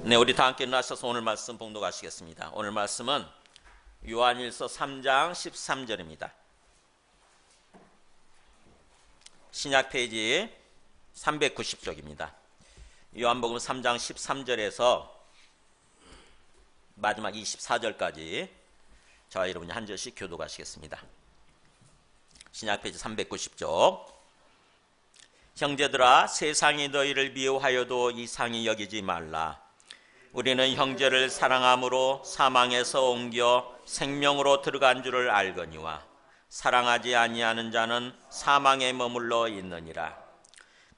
네, 우리 다 함께 일어나셔서 오늘 말씀 봉독하시겠습니다. 오늘 말씀은 요한일서 3장 13절입니다. 신약 페이지 390쪽입니다. 요한복음 3장 13절에서 마지막 24절까지 저와 여러분이 한 절씩 교독하시겠습니다. 신약 페이지 390쪽. 형제들아, 세상이 너희를 미워하여도 이상히 여기지 말라. 우리는 형제를 사랑함으로 사망에서 옮겨 생명으로 들어간 줄을 알거니와 사랑하지 아니하는 자는 사망에 머물러 있느니라.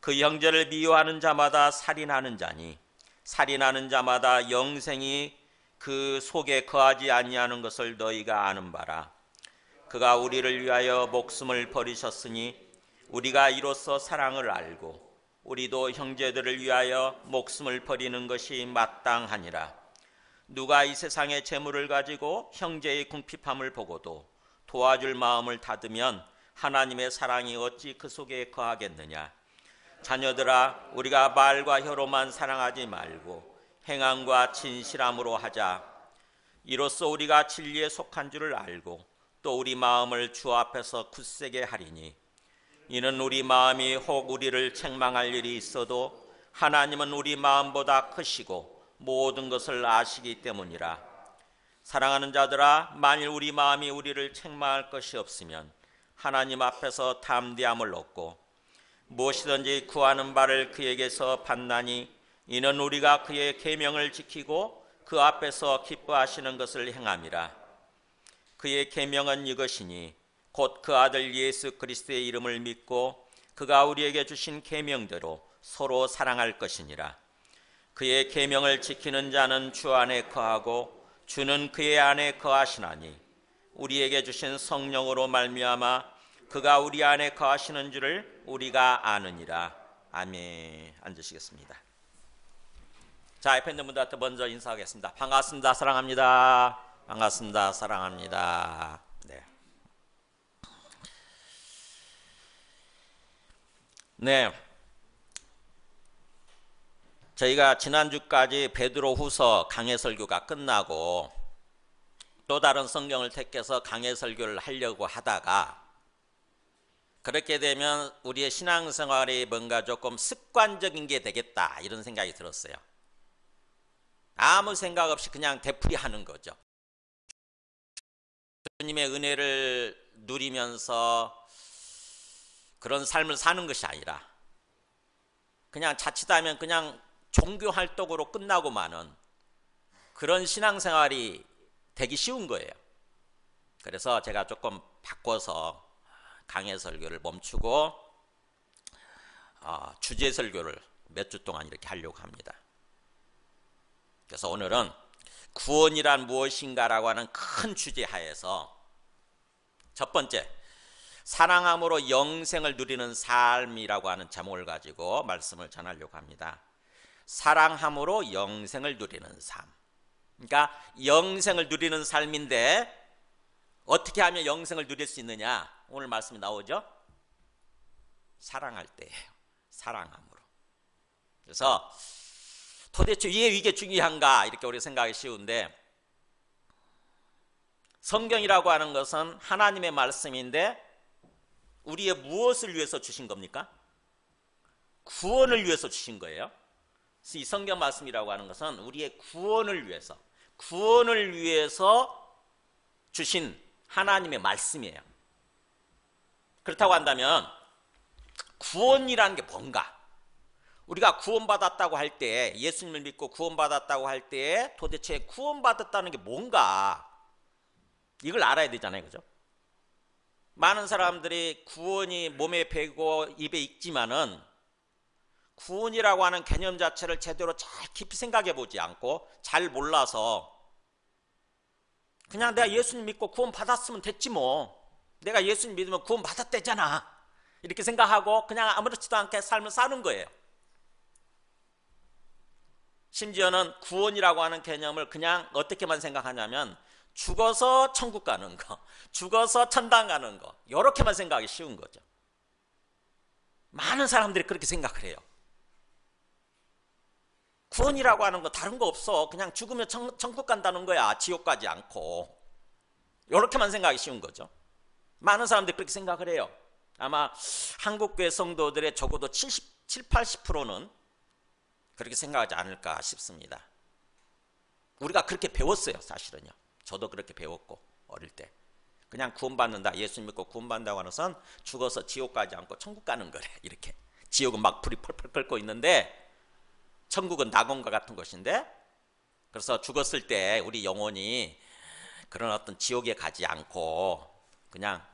그 형제를 미워하는 자마다 살인하는 자니 살인하는 자마다 영생이 그 속에 거하지 아니하는 것을 너희가 아는 바라. 그가 우리를 위하여 목숨을 버리셨으니 우리가 이로써 사랑을 알고 우리도 형제들을 위하여 목숨을 버리는 것이 마땅하니라. 누가 이 세상의 재물을 가지고 형제의 궁핍함을 보고도 도와줄 마음을 닫으면 하나님의 사랑이 어찌 그 속에 거하겠느냐. 자녀들아, 우리가 말과 혀로만 사랑하지 말고 행함과 진실함으로 하자. 이로써 우리가 진리에 속한 줄을 알고 또 우리 마음을 주 앞에서 굳세게 하리니 이는 우리 마음이 혹 우리를 책망할 일이 있어도 하나님은 우리 마음보다 크시고 모든 것을 아시기 때문이라. 사랑하는 자들아, 만일 우리 마음이 우리를 책망할 것이 없으면 하나님 앞에서 담대함을 얻고 무엇이든지 구하는 바를 그에게서 받나니 이는 우리가 그의 계명을 지키고 그 앞에서 기뻐하시는 것을 행함이라. 그의 계명은 이것이니 곧 그 아들 예수 그리스도의 이름을 믿고 그가 우리에게 주신 계명대로 서로 사랑할 것이니라. 그의 계명을 지키는 자는 주 안에 거하고 주는 그의 안에 거하시나니 우리에게 주신 성령으로 말미암아 그가 우리 안에 거하시는 줄을 우리가 아느니라. 아멘. 앉으시겠습니다. 자, 옆에 있는 분들한테 먼저 인사하겠습니다. 반갑습니다. 사랑합니다. 반갑습니다. 사랑합니다. 네. 네, 저희가 지난주까지 베드로후서 강해 설교가 끝나고 또 다른 성경을 택해서 강해 설교를 하려고 하다가 그렇게 되면 우리의 신앙생활이 뭔가 조금 습관적인 게 되겠다 이런 생각이 들었어요. 아무 생각 없이 그냥 되풀이 하는 거죠. 주님의 은혜를 누리면서 그런 삶을 사는 것이 아니라 그냥 자칫하면 그냥 종교 활동으로 끝나고 마는 그런 신앙생활이 되기 쉬운 거예요. 그래서 제가 조금 바꿔서 강해 설교를 멈추고 주제 설교를 몇 주 동안 이렇게 하려고 합니다. 그래서 오늘은 구원이란 무엇인가라고 하는 큰 주제 하에서 첫 번째, 사랑함으로 영생을 누리는 삶이라고 하는 제목을 가지고 말씀을 전하려고 합니다. 사랑함으로 영생을 누리는 삶. 그러니까 영생을 누리는 삶인데 어떻게 하면 영생을 누릴 수 있느냐? 오늘 말씀이 나오죠? 사랑할 때예요. 사랑함으로. 그래서 도대체 왜 이게 중요한가? 이렇게 우리가 생각하기 쉬운데 성경이라고 하는 것은 하나님의 말씀인데 우리의 무엇을 위해서 주신 겁니까? 구원을 위해서 주신 거예요. 그래서 이 성경 말씀이라고 하는 것은 우리의 구원을 위해서 주신 하나님의 말씀이에요. 그렇다고 한다면 구원이라는 게 뭔가? 우리가 구원받았다고 할 때, 예수님을 믿고 구원받았다고 할 때 도대체 구원받았다는 게 뭔가? 이걸 알아야 되잖아요. 그죠? 많은 사람들이 구원이 몸에 배고 입에 익지만은 구원이라고 하는 개념 자체를 제대로 잘 깊이 생각해 보지 않고 잘 몰라서 그냥 내가 예수님 믿고 구원 받았으면 됐지 뭐. 내가 예수님 믿으면 구원 받았대잖아. 이렇게 생각하고 그냥 아무렇지도 않게 삶을 사는 거예요. 심지어는 구원이라고 하는 개념을 그냥 어떻게만 생각하냐면 죽어서 천국 가는 거, 죽어서 천당 가는 거, 이렇게만 생각하기 쉬운 거죠. 많은 사람들이 그렇게 생각을 해요. 구원이라고 하는 거 다른 거 없어. 그냥 죽으면 천국 간다는 거야. 지옥 가지 않고. 이렇게만 생각하기 쉬운 거죠. 많은 사람들이 그렇게 생각을 해요. 아마 한국교회 성도들의 적어도 80%는 그렇게 생각하지 않을까 싶습니다. 우리가 그렇게 배웠어요, 사실은요. 저도 그렇게 배웠고, 어릴 때. 그냥 구원받는다, 예수 믿고 구원받는다고 하는 것은 죽어서 지옥 가지 않고 천국 가는 거래. 이렇게. 지옥은 막 불이 펄펄 끓고 있는데 천국은 낙원과 같은 것인데, 그래서 죽었을 때 우리 영혼이 그런 어떤 지옥에 가지 않고 그냥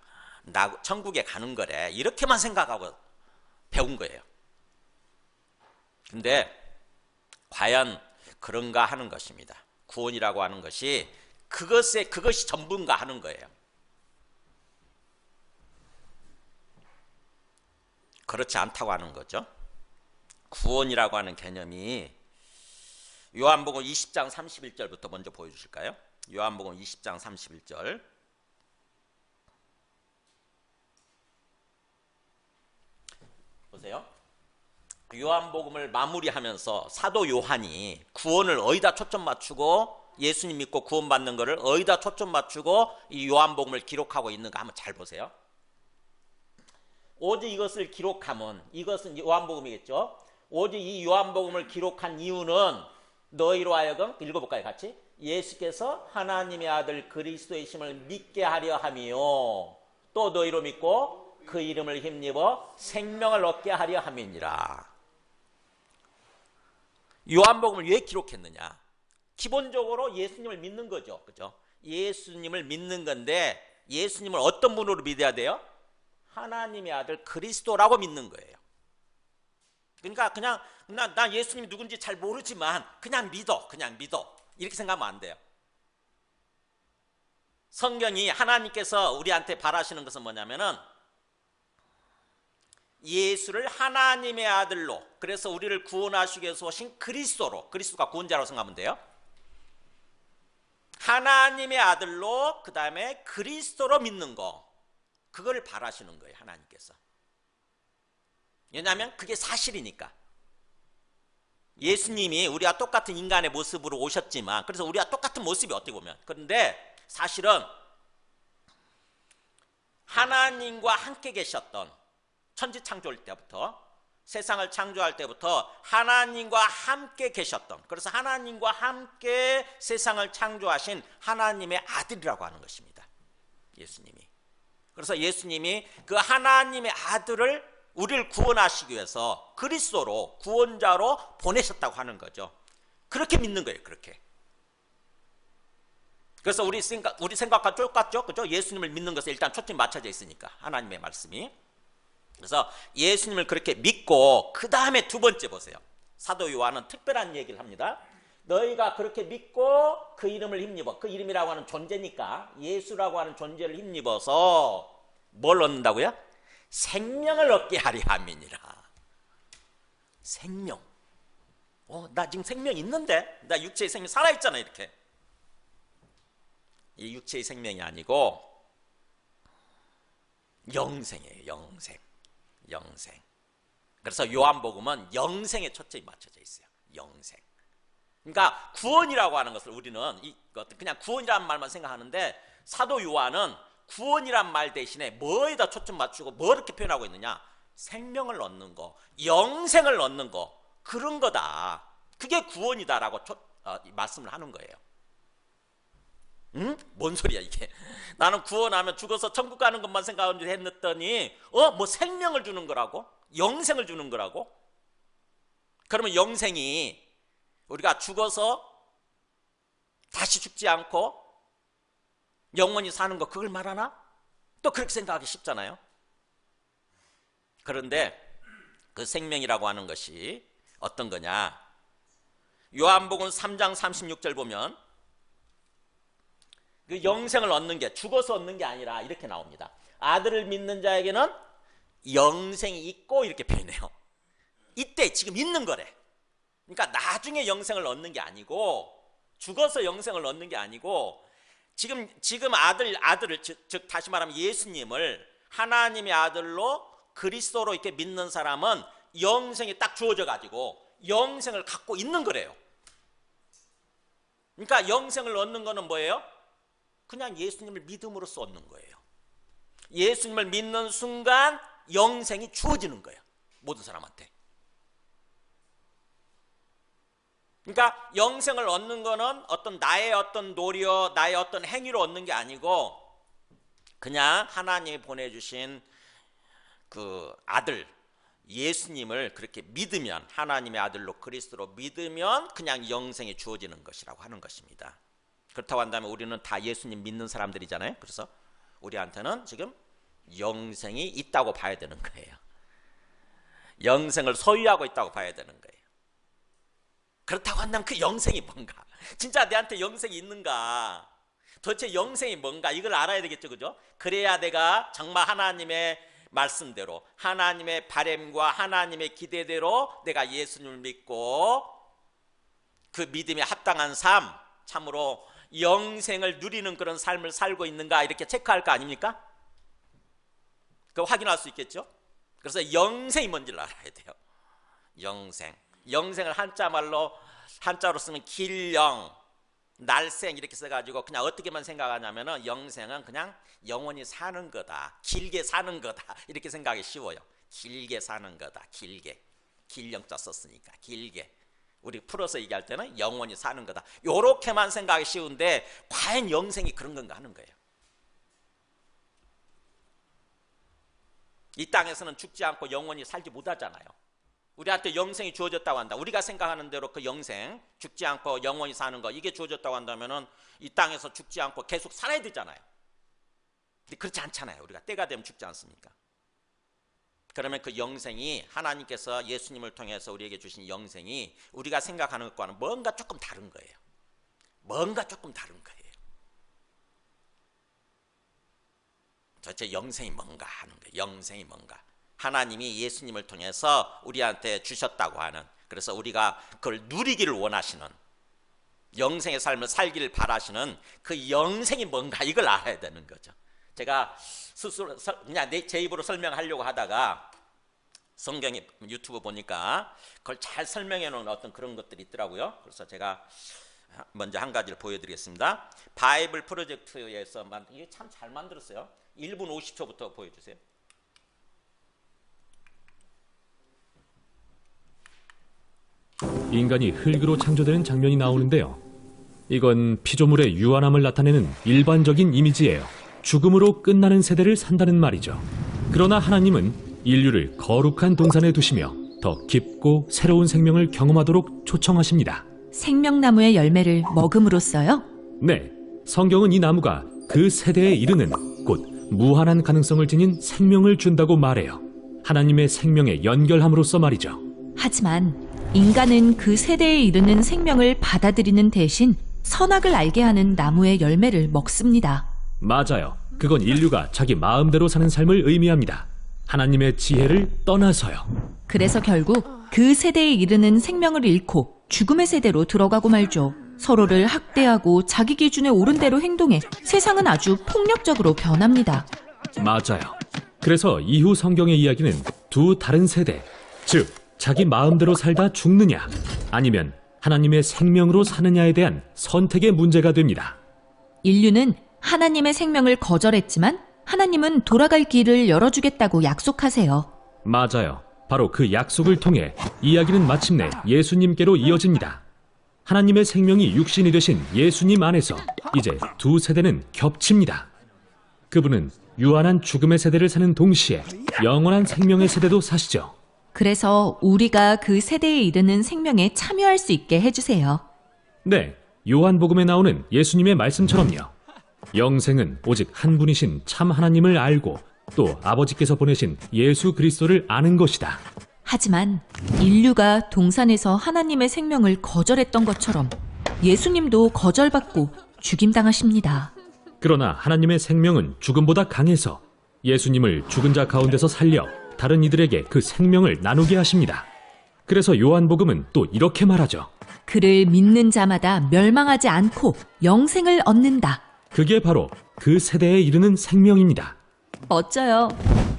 천국에 가는 거래. 이렇게만 생각하고 배운 거예요. 근데 과연 그런가 하는 것입니다. 구원이라고 하는 것이 그것이 전부인가 하는 거예요. 그렇지 않다고 하는 거죠. 구원이라고 하는 개념이 요한복음 20장 31절부터 먼저 보여주실까요? 요한복음 20장 31절. 보세요. 요한복음을 마무리하면서 사도 요한이 구원을 어디다 초점 맞추고 예수님 믿고 구원받는 것을 어디다 초점 맞추고 이 요한복음을 기록하고 있는가 한번 잘 보세요. 오직 이것을 기록함은, 이것은 요한복음이겠죠. 오직 이 요한복음을 기록한 이유는 너희로 하여금, 읽어볼까요 같이? 예수께서 하나님의 아들 그리스도이심을 믿게 하려 함이요 또 너희로 믿고 그 이름을 힘입어 생명을 얻게 하려 함이니라. 요한복음을 왜 기록했느냐? 기본적으로 예수님을 믿는 거죠. 그죠? 예수님을 믿는 건데 예수님을 어떤 분으로 믿어야 돼요? 하나님의 아들 그리스도라고 믿는 거예요. 그러니까 그냥 나 예수님이 누군지 잘 모르지만 그냥 믿어. 이렇게 생각하면 안 돼요. 성경이 하나님께서 우리한테 바라시는 것은 뭐냐면은 예수를 하나님의 아들로, 그래서 우리를 구원하시기 위해서 오신 그리스도로, 그리스도가 구원자라고 생각하면 돼요. 하나님의 아들로, 그 다음에 그리스도로 믿는 거, 그걸 바라시는 거예요, 하나님께서. 왜냐하면 그게 사실이니까. 예수님이 우리와 똑같은 인간의 모습으로 오셨지만, 그래서 우리와 똑같은 모습이 어떻게 보면, 그런데 사실은 하나님과 함께 계셨던, 천지 창조할 때부터, 세상을 창조할 때부터 하나님과 함께 계셨던, 그래서 하나님과 함께 세상을 창조하신 하나님의 아들이라고 하는 것입니다, 예수님이. 그래서 예수님이 그 하나님의 아들을 우리를 구원하시기 위해서 그리스도로, 구원자로 보내셨다고 하는 거죠. 그렇게 믿는 거예요, 그렇게. 그래서 우리 생각과 똑같죠? 그죠? 예수님을 믿는 것에 일단 초점이 맞춰져 있으니까, 하나님의 말씀이. 그래서 예수님을 그렇게 믿고 그 다음에 두 번째 보세요. 사도 요한은 특별한 얘기를 합니다. 너희가 그렇게 믿고 그 이름을 힘입어, 그 이름이라고 하는 존재니까 예수라고 하는 존재를 힘입어서 뭘 얻는다고요? 생명을 얻게 하리 함이니라. 생명. 나 지금 생명 있는데? 나 육체의 생명 살아있잖아, 이렇게. 이 육체의 생명이 아니고 영생이에요, 영생. 그래서 요한복음은 영생에 초점이 맞춰져 있어요. 영생. 그러니까 구원이라고 하는 것을 우리는 그냥 구원이라는 말만 생각하는데, 사도 요한은 구원이란 말 대신에 뭐에다 초점 맞추고 뭐 이렇게 표현하고 있느냐? 생명을 얻는 거, 영생을 얻는 거, 그런 거다. 그게 구원이다라고 말씀을 하는 거예요. 응? 뭔 소리야 이게? 나는 구원하면 죽어서 천국 가는 것만 생각하는지 했더니 뭐 생명을 주는 거라고? 영생을 주는 거라고? 그러면 영생이 우리가 죽어서 다시 죽지 않고 영원히 사는 거, 그걸 말하나? 또 그렇게 생각하기 쉽잖아요. 그런데 그 생명이라고 하는 것이 어떤 거냐? 요한복음 3장 36절 보면 그 영생을 얻는 게 죽어서 얻는 게 아니라 이렇게 나옵니다. 아들을 믿는 자에게는 영생이 있고, 이렇게 표현해요. 이때 지금 있는 거래. 그러니까 나중에 영생을 얻는 게 아니고, 죽어서 영생을 얻는 게 아니고, 지금 아들을 즉 다시 말하면 예수님을 하나님의 아들로 그리스도로 이렇게 믿는 사람은 영생이 딱 주어져 가지고 영생을 갖고 있는 거래요. 그러니까 영생을 얻는 거는 뭐예요? 그냥 예수님을 믿음으로써 얻는 거예요. 예수님을 믿는 순간 영생이 주어지는 거예요. 모든 사람한테. 그러니까 영생을 얻는 거는 어떤 나의 어떤 노력, 나의 어떤 행위로 얻는 게 아니고 그냥 하나님이 보내주신 그 아들 예수님을 그렇게 믿으면, 하나님의 아들로 그리스도로 믿으면 그냥 영생이 주어지는 것이라고 하는 것입니다. 그렇다고 한다면 우리는 다 예수님 믿는 사람들이잖아요. 그래서 우리한테는 지금 영생이 있다고 봐야 되는 거예요. 영생을 소유하고 있다고 봐야 되는 거예요. 그렇다고 한다면 그 영생이 뭔가, 진짜 내한테 영생이 있는가, 도대체 영생이 뭔가, 이걸 알아야 되겠죠. 그죠? 그래야 내가 정말 하나님의 말씀대로, 하나님의 바람과 하나님의 기대대로 내가 예수님을 믿고 그 믿음에 합당한 삶, 참으로 영생을 누리는 그런 삶을 살고 있는가, 이렇게 체크할 거 아닙니까? 그거 확인할 수 있겠죠? 그래서 영생이 뭔지를 알아야 돼요. 영생. 영생을 한자로 쓰면 길영, 날생 이렇게 써가지고 그냥 어떻게만 생각하냐면은 영생은 그냥 영원히 사는 거다, 길게 사는 거다, 이렇게 생각하기 쉬워요. 길게 사는 거다, 길게. 길영자 썼으니까 길게. 우리 풀어서 얘기할 때는 영원히 사는 거다, 요렇게만 생각하기 쉬운데 과연 영생이 그런 건가 하는 거예요. 이 땅에서는 죽지 않고 영원히 살지 못하잖아요. 우리한테 영생이 주어졌다고 한다, 우리가 생각하는 대로 그 영생, 죽지 않고 영원히 사는 거, 이게 주어졌다고 한다면은 이 땅에서 죽지 않고 계속 살아야 되잖아요. 근데 그렇지 않잖아요. 우리가 때가 되면 죽지 않습니까? 그러면 그 영생이, 하나님께서 예수님을 통해서 우리에게 주신 영생이 우리가 생각하는 것과는 뭔가 조금 다른 거예요. 뭔가 조금 다른 거예요. 도대체 영생이 뭔가 하는 거예요. 영생이 뭔가. 하나님이 예수님을 통해서 우리한테 주셨다고 하는, 그래서 우리가 그걸 누리기를 원하시는, 영생의 삶을 살기를 바라시는 그 영생이 뭔가, 이걸 알아야 되는 거죠. 제가 스스로 그냥 제 입으로 설명하려고 하다가 성경에 유튜브 보니까 그걸 잘 설명해 놓은 어떤 그런 것들이 있더라고요. 그래서 제가 먼저 한 가지를 보여드리겠습니다. 바이블 프로젝트에서 이게 참 잘 만들었어요. 1분 50초부터 보여주세요. 인간이 흙으로 창조되는 장면이 나오는데요. 이건 피조물의 유한함을 나타내는 일반적인 이미지예요. 죽음으로 끝나는 세대를 산다는 말이죠. 그러나 하나님은 인류를 거룩한 동산에 두시며 더 깊고 새로운 생명을 경험하도록 초청하십니다. 생명나무의 열매를 먹음으로써요? 네, 성경은 이 나무가 그 세대에 이르는, 곧 무한한 가능성을 지닌 생명을 준다고 말해요. 하나님의 생명에 연결함으로써 말이죠. 하지만 인간은 그 세대에 이르는 생명을 받아들이는 대신 선악을 알게 하는 나무의 열매를 먹습니다. 맞아요. 그건 인류가 자기 마음대로 사는 삶을 의미합니다. 하나님의 지혜를 떠나서요. 그래서 결국 그 세대에 이르는 생명을 잃고 죽음의 세대로 들어가고 말죠. 서로를 학대하고 자기 기준에 옳은 대로 행동해 세상은 아주 폭력적으로 변합니다. 맞아요. 그래서 이후 성경의 이야기는 두 다른 세대, 즉 자기 마음대로 살다 죽느냐, 아니면 하나님의 생명으로 사느냐에 대한 선택의 문제가 됩니다. 인류는 하나님의 생명을 거절했지만 하나님은 돌아갈 길을 열어주겠다고 약속하세요. 맞아요. 바로 그 약속을 통해 이야기는 마침내 예수님께로 이어집니다. 하나님의 생명이 육신이 되신 예수님 안에서 이제 두 세대는 겹칩니다. 그분은 유한한 죽음의 세대를 사는 동시에 영원한 생명의 세대도 사시죠. 그래서 우리가 그 세대에 이르는 생명에 참여할 수 있게 해주세요. 네, 요한복음에 나오는 예수님의 말씀처럼요. 영생은 오직 한 분이신 참 하나님을 알고 또 아버지께서 보내신 예수 그리스도를 아는 것이다. 하지만 인류가 동산에서 하나님의 생명을 거절했던 것처럼 예수님도 거절받고 죽임당하십니다. 그러나 하나님의 생명은 죽음보다 강해서 예수님을 죽은 자 가운데서 살려 다른 이들에게 그 생명을 나누게 하십니다. 그래서 요한복음은 또 이렇게 말하죠. 그를 믿는 자마다 멸망하지 않고 영생을 얻는다. 그게 바로 그 세대에 이르는 생명입니다. 멋져요.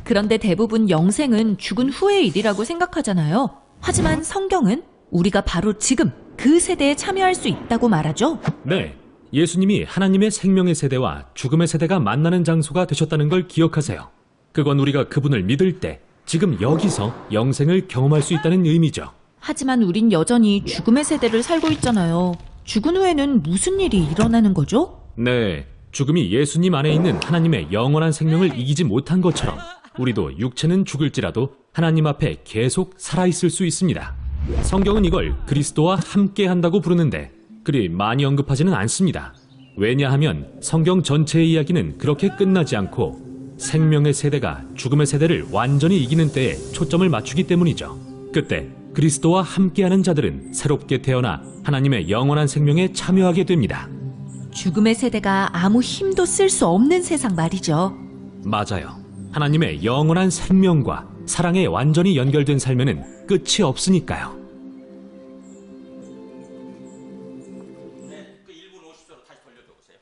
그런데 대부분 영생은 죽은 후의 일이라고 생각하잖아요. 하지만 성경은 우리가 바로 지금 그 세대에 참여할 수 있다고 말하죠. 네, 예수님이 하나님의 생명의 세대와 죽음의 세대가 만나는 장소가 되셨다는 걸 기억하세요. 그건 우리가 그분을 믿을 때 지금 여기서 영생을 경험할 수 있다는 의미죠. 하지만 우린 여전히 죽음의 세대를 살고 있잖아요. 죽은 후에는 무슨 일이 일어나는 거죠? 네, 죽음이 예수님 안에 있는 하나님의 영원한 생명을 이기지 못한 것처럼 우리도 육체는 죽을지라도 하나님 앞에 계속 살아있을 수 있습니다. 성경은 이걸 그리스도와 함께 한다고 부르는데 그리 많이 언급하지는 않습니다. 왜냐하면 성경 전체의 이야기는 그렇게 끝나지 않고 생명의 세대가 죽음의 세대를 완전히 이기는 때에 초점을 맞추기 때문이죠. 그때 그리스도와 함께하는 자들은 새롭게 태어나 하나님의 영원한 생명에 참여하게 됩니다. 죽음의 세대가 아무 힘도 쓸 수 없는 세상 말이죠. 맞아요. 하나님의 영원한 생명과 사랑에 완전히 연결된 삶에는 끝이 없으니까요. 네, 그 1분 50초로 다시 돌려줘 보세요.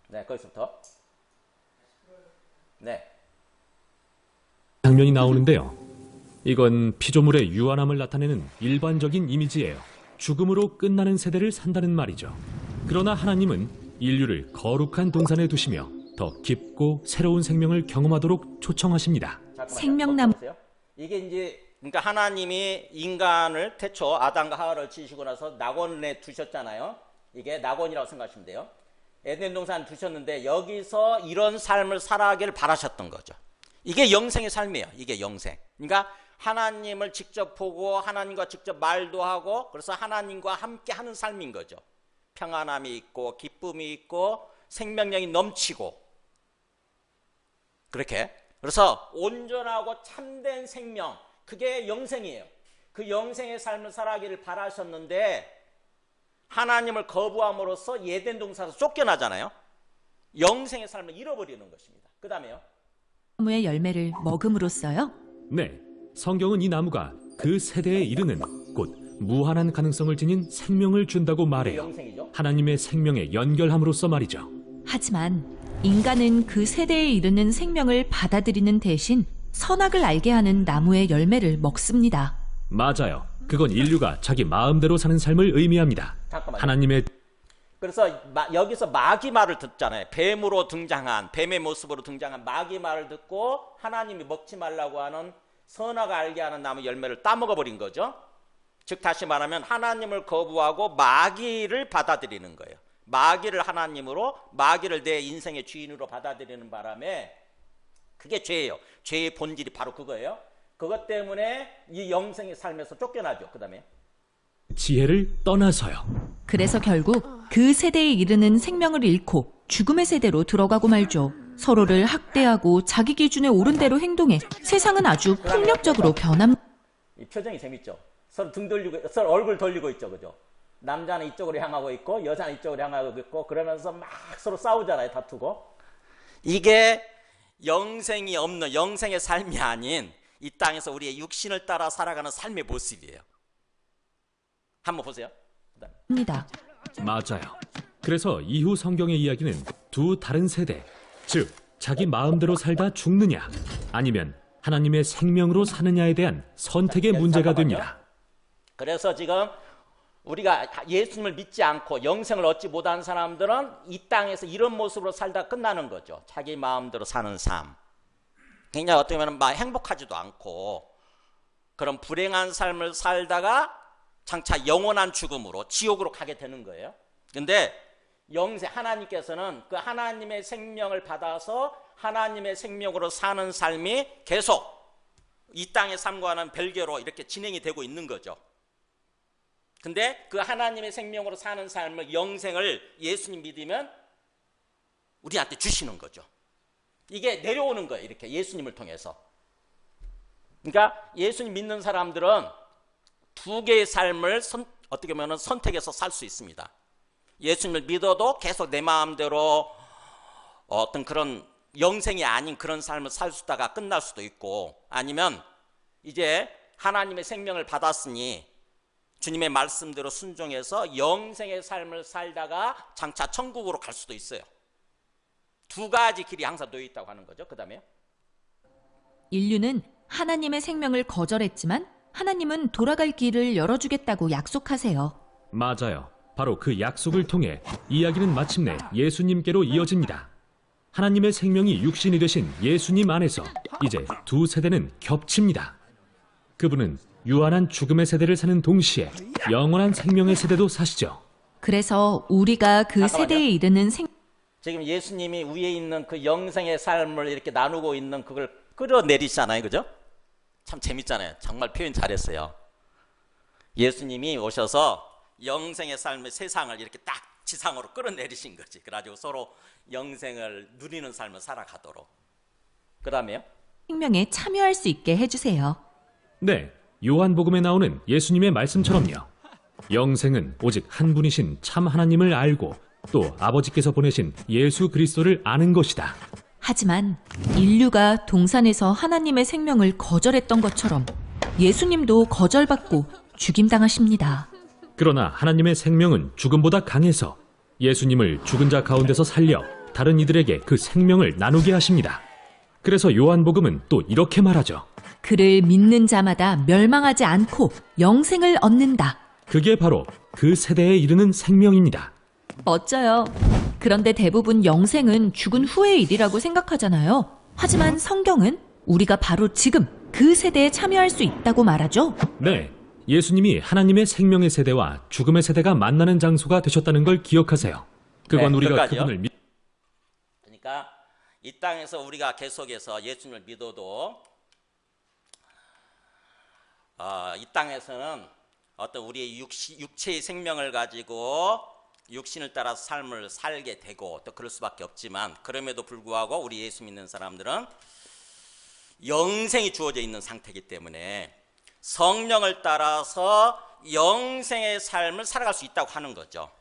네, 거기서부터. 네. 장면이 나오는데요. 이건 피조물의 유한함을 나타내는 일반적인 이미지예요. 죽음으로 끝나는 세대를 산다는 말이죠. 그러나 하나님은 인류를 거룩한 동산에 두시며 더 깊고 새로운 생명을 경험하도록 초청하십니다. 생명나무. 이게 이제 그러니까 하나님이 인간을 태초 아담과 하와를 지으시고 나서 낙원에 두셨잖아요. 이게 낙원이라고 생각하시면 돼요. 에덴 동산 두셨는데 여기서 이런 삶을 살아가기를 바라셨던 거죠. 이게 영생의 삶이에요. 이게 영생. 그러니까 하나님을 직접 보고 하나님과 직접 말도 하고 그래서 하나님과 함께 하는 삶인 거죠. 평안함이 있고 기쁨이 있고 생명력이 넘치고 그렇게. 그래서 온전하고 참된 생명, 그게 영생이에요. 그 영생의 삶을 살아가기를 바라셨는데 하나님을 거부함으로써 에덴 동산에서 쫓겨나잖아요. 영생의 삶을 잃어버리는 것입니다. 그 다음에요. 나무의 열매를 먹음으로써요? 네, 성경은 이 나무가 그 세대에 이르는 곧 무한한 가능성을 지닌 생명을 준다고 말해요. 영생이죠. 하나님의 생명에 연결함으로써 말이죠. 하지만 인간은 그 세대에 이르는 생명을 받아들이는 대신 선악을 알게 하는 나무의 열매를 먹습니다. 맞아요. 그건 인류가 자기 마음대로 사는 삶을 의미합니다. 잠깐만요. 하나님의 그래서 여기서 마귀 말을 듣잖아요. 뱀으로 등장한, 뱀의 모습으로 등장한 마귀 말을 듣고 하나님이 먹지 말라고 하는 선악을 알게 하는 나무 열매를 따먹어버린 거죠. 즉 다시 말하면 하나님을 거부하고 마귀를 받아들이는 거예요. 마귀를 하나님으로, 마귀를 내 인생의 주인으로 받아들이는 바람에 그게 죄예요. 죄의 본질이 바로 그거예요. 그것 때문에 이 영생의 삶에서 쫓겨나죠. 그 다음에 지혜를 떠나서요. 그래서 결국 그 세대에 이르는 생명을 잃고 죽음의 세대로 들어가고 말죠. 서로를 학대하고 자기 기준에 옳은 대로 행동해 세상은 아주 폭력적으로 변합니다. 이 표정이 재밌죠. 서로 등 돌리고, 서로 얼굴 돌리고 있죠, 그죠? 남자는 이쪽으로 향하고 있고 여자는 이쪽으로 향하고 있고 그러면서 막 서로 싸우잖아요, 다투고. 이게 영생이 없는 영생의 삶이 아닌 이 땅에서 우리의 육신을 따라 살아가는 삶의 모습이에요. 한번 보세요. 입니다. 맞아요. 그래서 이후 성경의 이야기는 두 다른 세대, 즉 자기 마음대로 살다 죽느냐 아니면 하나님의 생명으로 사느냐에 대한 선택의 문제가 됩니다. 그래서 지금 우리가 예수님을 믿지 않고 영생을 얻지 못한 사람들은 이 땅에서 이런 모습으로 살다 끝나는 거죠. 자기 마음대로 사는 삶. 굉장히 어떻게 보면 막 행복하지도 않고 그런 불행한 삶을 살다가 장차 영원한 죽음으로 지옥으로 가게 되는 거예요. 근데 영생 하나님께서는 그 하나님의 생명을 받아서 하나님의 생명으로 사는 삶이 계속 이 땅의 삶과는 별개로 이렇게 진행이 되고 있는 거죠. 근데 그 하나님의 생명으로 사는 삶을 영생을 예수님 믿으면 우리한테 주시는 거죠. 이게 내려오는 거예요. 이렇게 예수님을 통해서. 그러니까 예수님 믿는 사람들은 두 개의 삶을 어떻게 보면 선택해서 살 수 있습니다. 예수님을 믿어도 계속 내 마음대로 어떤 그런 영생이 아닌 그런 삶을 살 수다가 끝날 수도 있고 아니면 이제 하나님의 생명을 받았으니 주님의 말씀대로 순종해서 영생의 삶을 살다가 장차 천국으로 갈 수도 있어요. 두 가지 길이 항상 놓여 있다고 하는 거죠. 그 다음에요. 인류는 하나님의 생명을 거절했지만 하나님은 돌아갈 길을 열어주겠다고 약속하세요. 맞아요. 바로 그 약속을 통해 이야기는 마침내 예수님께로 이어집니다. 하나님의 생명이 육신이 되신 예수님 안에서 이제 두 세대는 겹칩니다. 그분은 유한한 죽음의 세대를 사는 동시에 영원한 생명의 세대도 사시죠. 그래서 우리가 그 세대에 이르는 지금 예수님이 위에 있는 그 영생의 삶을 이렇게 나누고 있는 그걸 끌어내리잖아요. 그죠? 참 재밌잖아요. 정말 표현 잘했어요. 예수님이 오셔서 영생의 삶의 세상을 이렇게 딱 지상으로 끌어내리신 거지. 그래가지고 서로 영생을 누리는 삶을 살아가도록. 그 다음에요. 생명에 참여할 수 있게 해주세요. 네, 요한복음에 나오는 예수님의 말씀처럼요. 영생은 오직 한 분이신 참 하나님을 알고 또 아버지께서 보내신 예수 그리스도를 아는 것이다. 하지만 인류가 동산에서 하나님의 생명을 거절했던 것처럼 예수님도 거절받고 죽임당하십니다. 그러나 하나님의 생명은 죽음보다 강해서 예수님을 죽은 자 가운데서 살려 다른 이들에게 그 생명을 나누게 하십니다. 그래서 요한복음은 또 이렇게 말하죠. 그를 믿는 자마다 멸망하지 않고 영생을 얻는다. 그게 바로 그 세대에 이르는 생명입니다. 멋져요. 그런데 대부분 영생은 죽은 후의 일이라고 생각하잖아요. 하지만 성경은 우리가 바로 지금 그 세대에 참여할 수 있다고 말하죠. 네, 예수님이 하나님의 생명의 세대와 죽음의 세대가 만나는 장소가 되셨다는 걸 기억하세요. 그건 네, 우리가 그까지요. 그분을 그러니까 이 땅에서 우리가 계속해서 예수님을 믿어도 이 땅에서는 어떤 우리의 육체의 생명을 가지고 육신을 따라서 삶을 살게 되고 또 그럴 수밖에 없지만 그럼에도 불구하고 우리 예수 믿는 사람들은 영생이 주어져 있는 상태이기 때문에 성령을 따라서 영생의 삶을 살아갈 수 있다고 하는 거죠.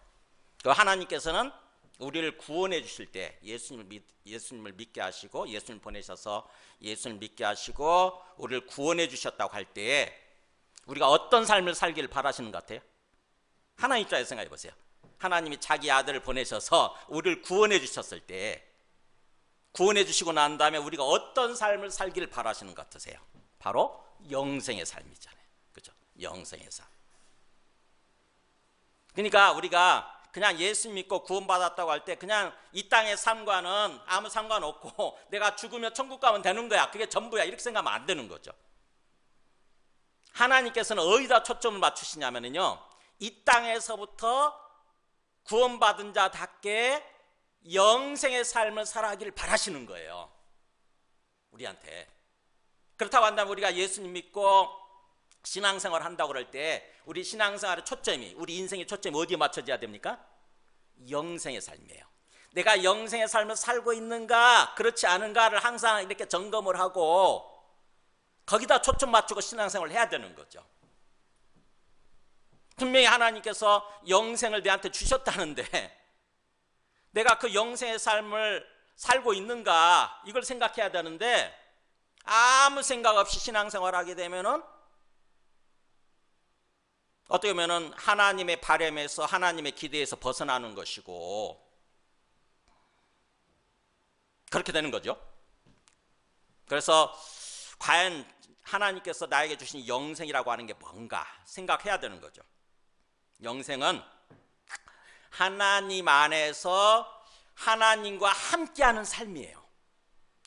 그 하나님께서는 우리를 구원해 주실 때 예수님을 믿게 하시고 예수님을 보내셔서 예수님을 믿게 하시고 우리를 구원해 주셨다고 할 때에 우리가 어떤 삶을 살기를 바라시는 것 같아요? 하나님 입장에서 생각해 보세요. 하나님이 자기 아들을 보내셔서 우리를 구원해 주셨을 때 구원해 주시고 난 다음에 우리가 어떤 삶을 살기를 바라시는 것 같으세요? 바로 영생의 삶이잖아요. 그렇죠? 영생의 삶. 그러니까 우리가 그냥 예수 믿고 구원받았다고 할 때 그냥 이 땅의 삶과는 아무 상관없고 내가 죽으면 천국 가면 되는 거야. 그게 전부야. 이렇게 생각하면 안 되는 거죠. 하나님께서는 어디다 초점을 맞추시냐면요. 이 땅에서부터 구원받은 자답게 영생의 삶을 살아가기를 바라시는 거예요. 우리한테. 그렇다고 한다면 우리가 예수님 믿고 신앙생활을 한다고 그럴 때 우리 신앙생활의 초점이 우리 인생의 초점이 어디에 맞춰져야 됩니까? 영생의 삶이에요. 내가 영생의 삶을 살고 있는가 그렇지 않은가를 항상 이렇게 점검을 하고 거기다 초점 맞추고 신앙생활을 해야 되는 거죠. 분명히 하나님께서 영생을 내한테 주셨다는데 내가 그 영생의 삶을 살고 있는가 이걸 생각해야 되는데 아무 생각 없이 신앙생활을 하게 되면은 어떻게 보면은 하나님의 바람에서 하나님의 기대에서 벗어나는 것이고 그렇게 되는 거죠. 그래서 과연 하나님께서 나에게 주신 영생이라고 하는 게 뭔가 생각해야 되는 거죠. 영생은 하나님 안에서 하나님과 함께하는 삶이에요.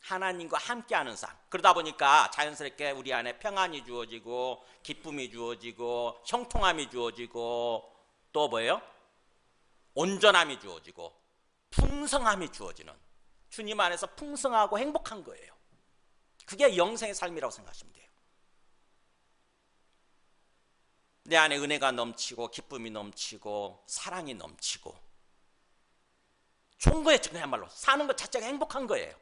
하나님과 함께하는 삶. 그러다 보니까 자연스럽게 우리 안에 평안이 주어지고 기쁨이 주어지고 형통함이 주어지고 또 뭐예요? 온전함이 주어지고 풍성함이 주어지는 주님 안에서 풍성하고 행복한 거예요. 그게 영생의 삶이라고 생각하시면 돼요. 내 안에 은혜가 넘치고 기쁨이 넘치고 사랑이 넘치고 좋은 거예요. 그야말로 사는 것 자체가 행복한 거예요.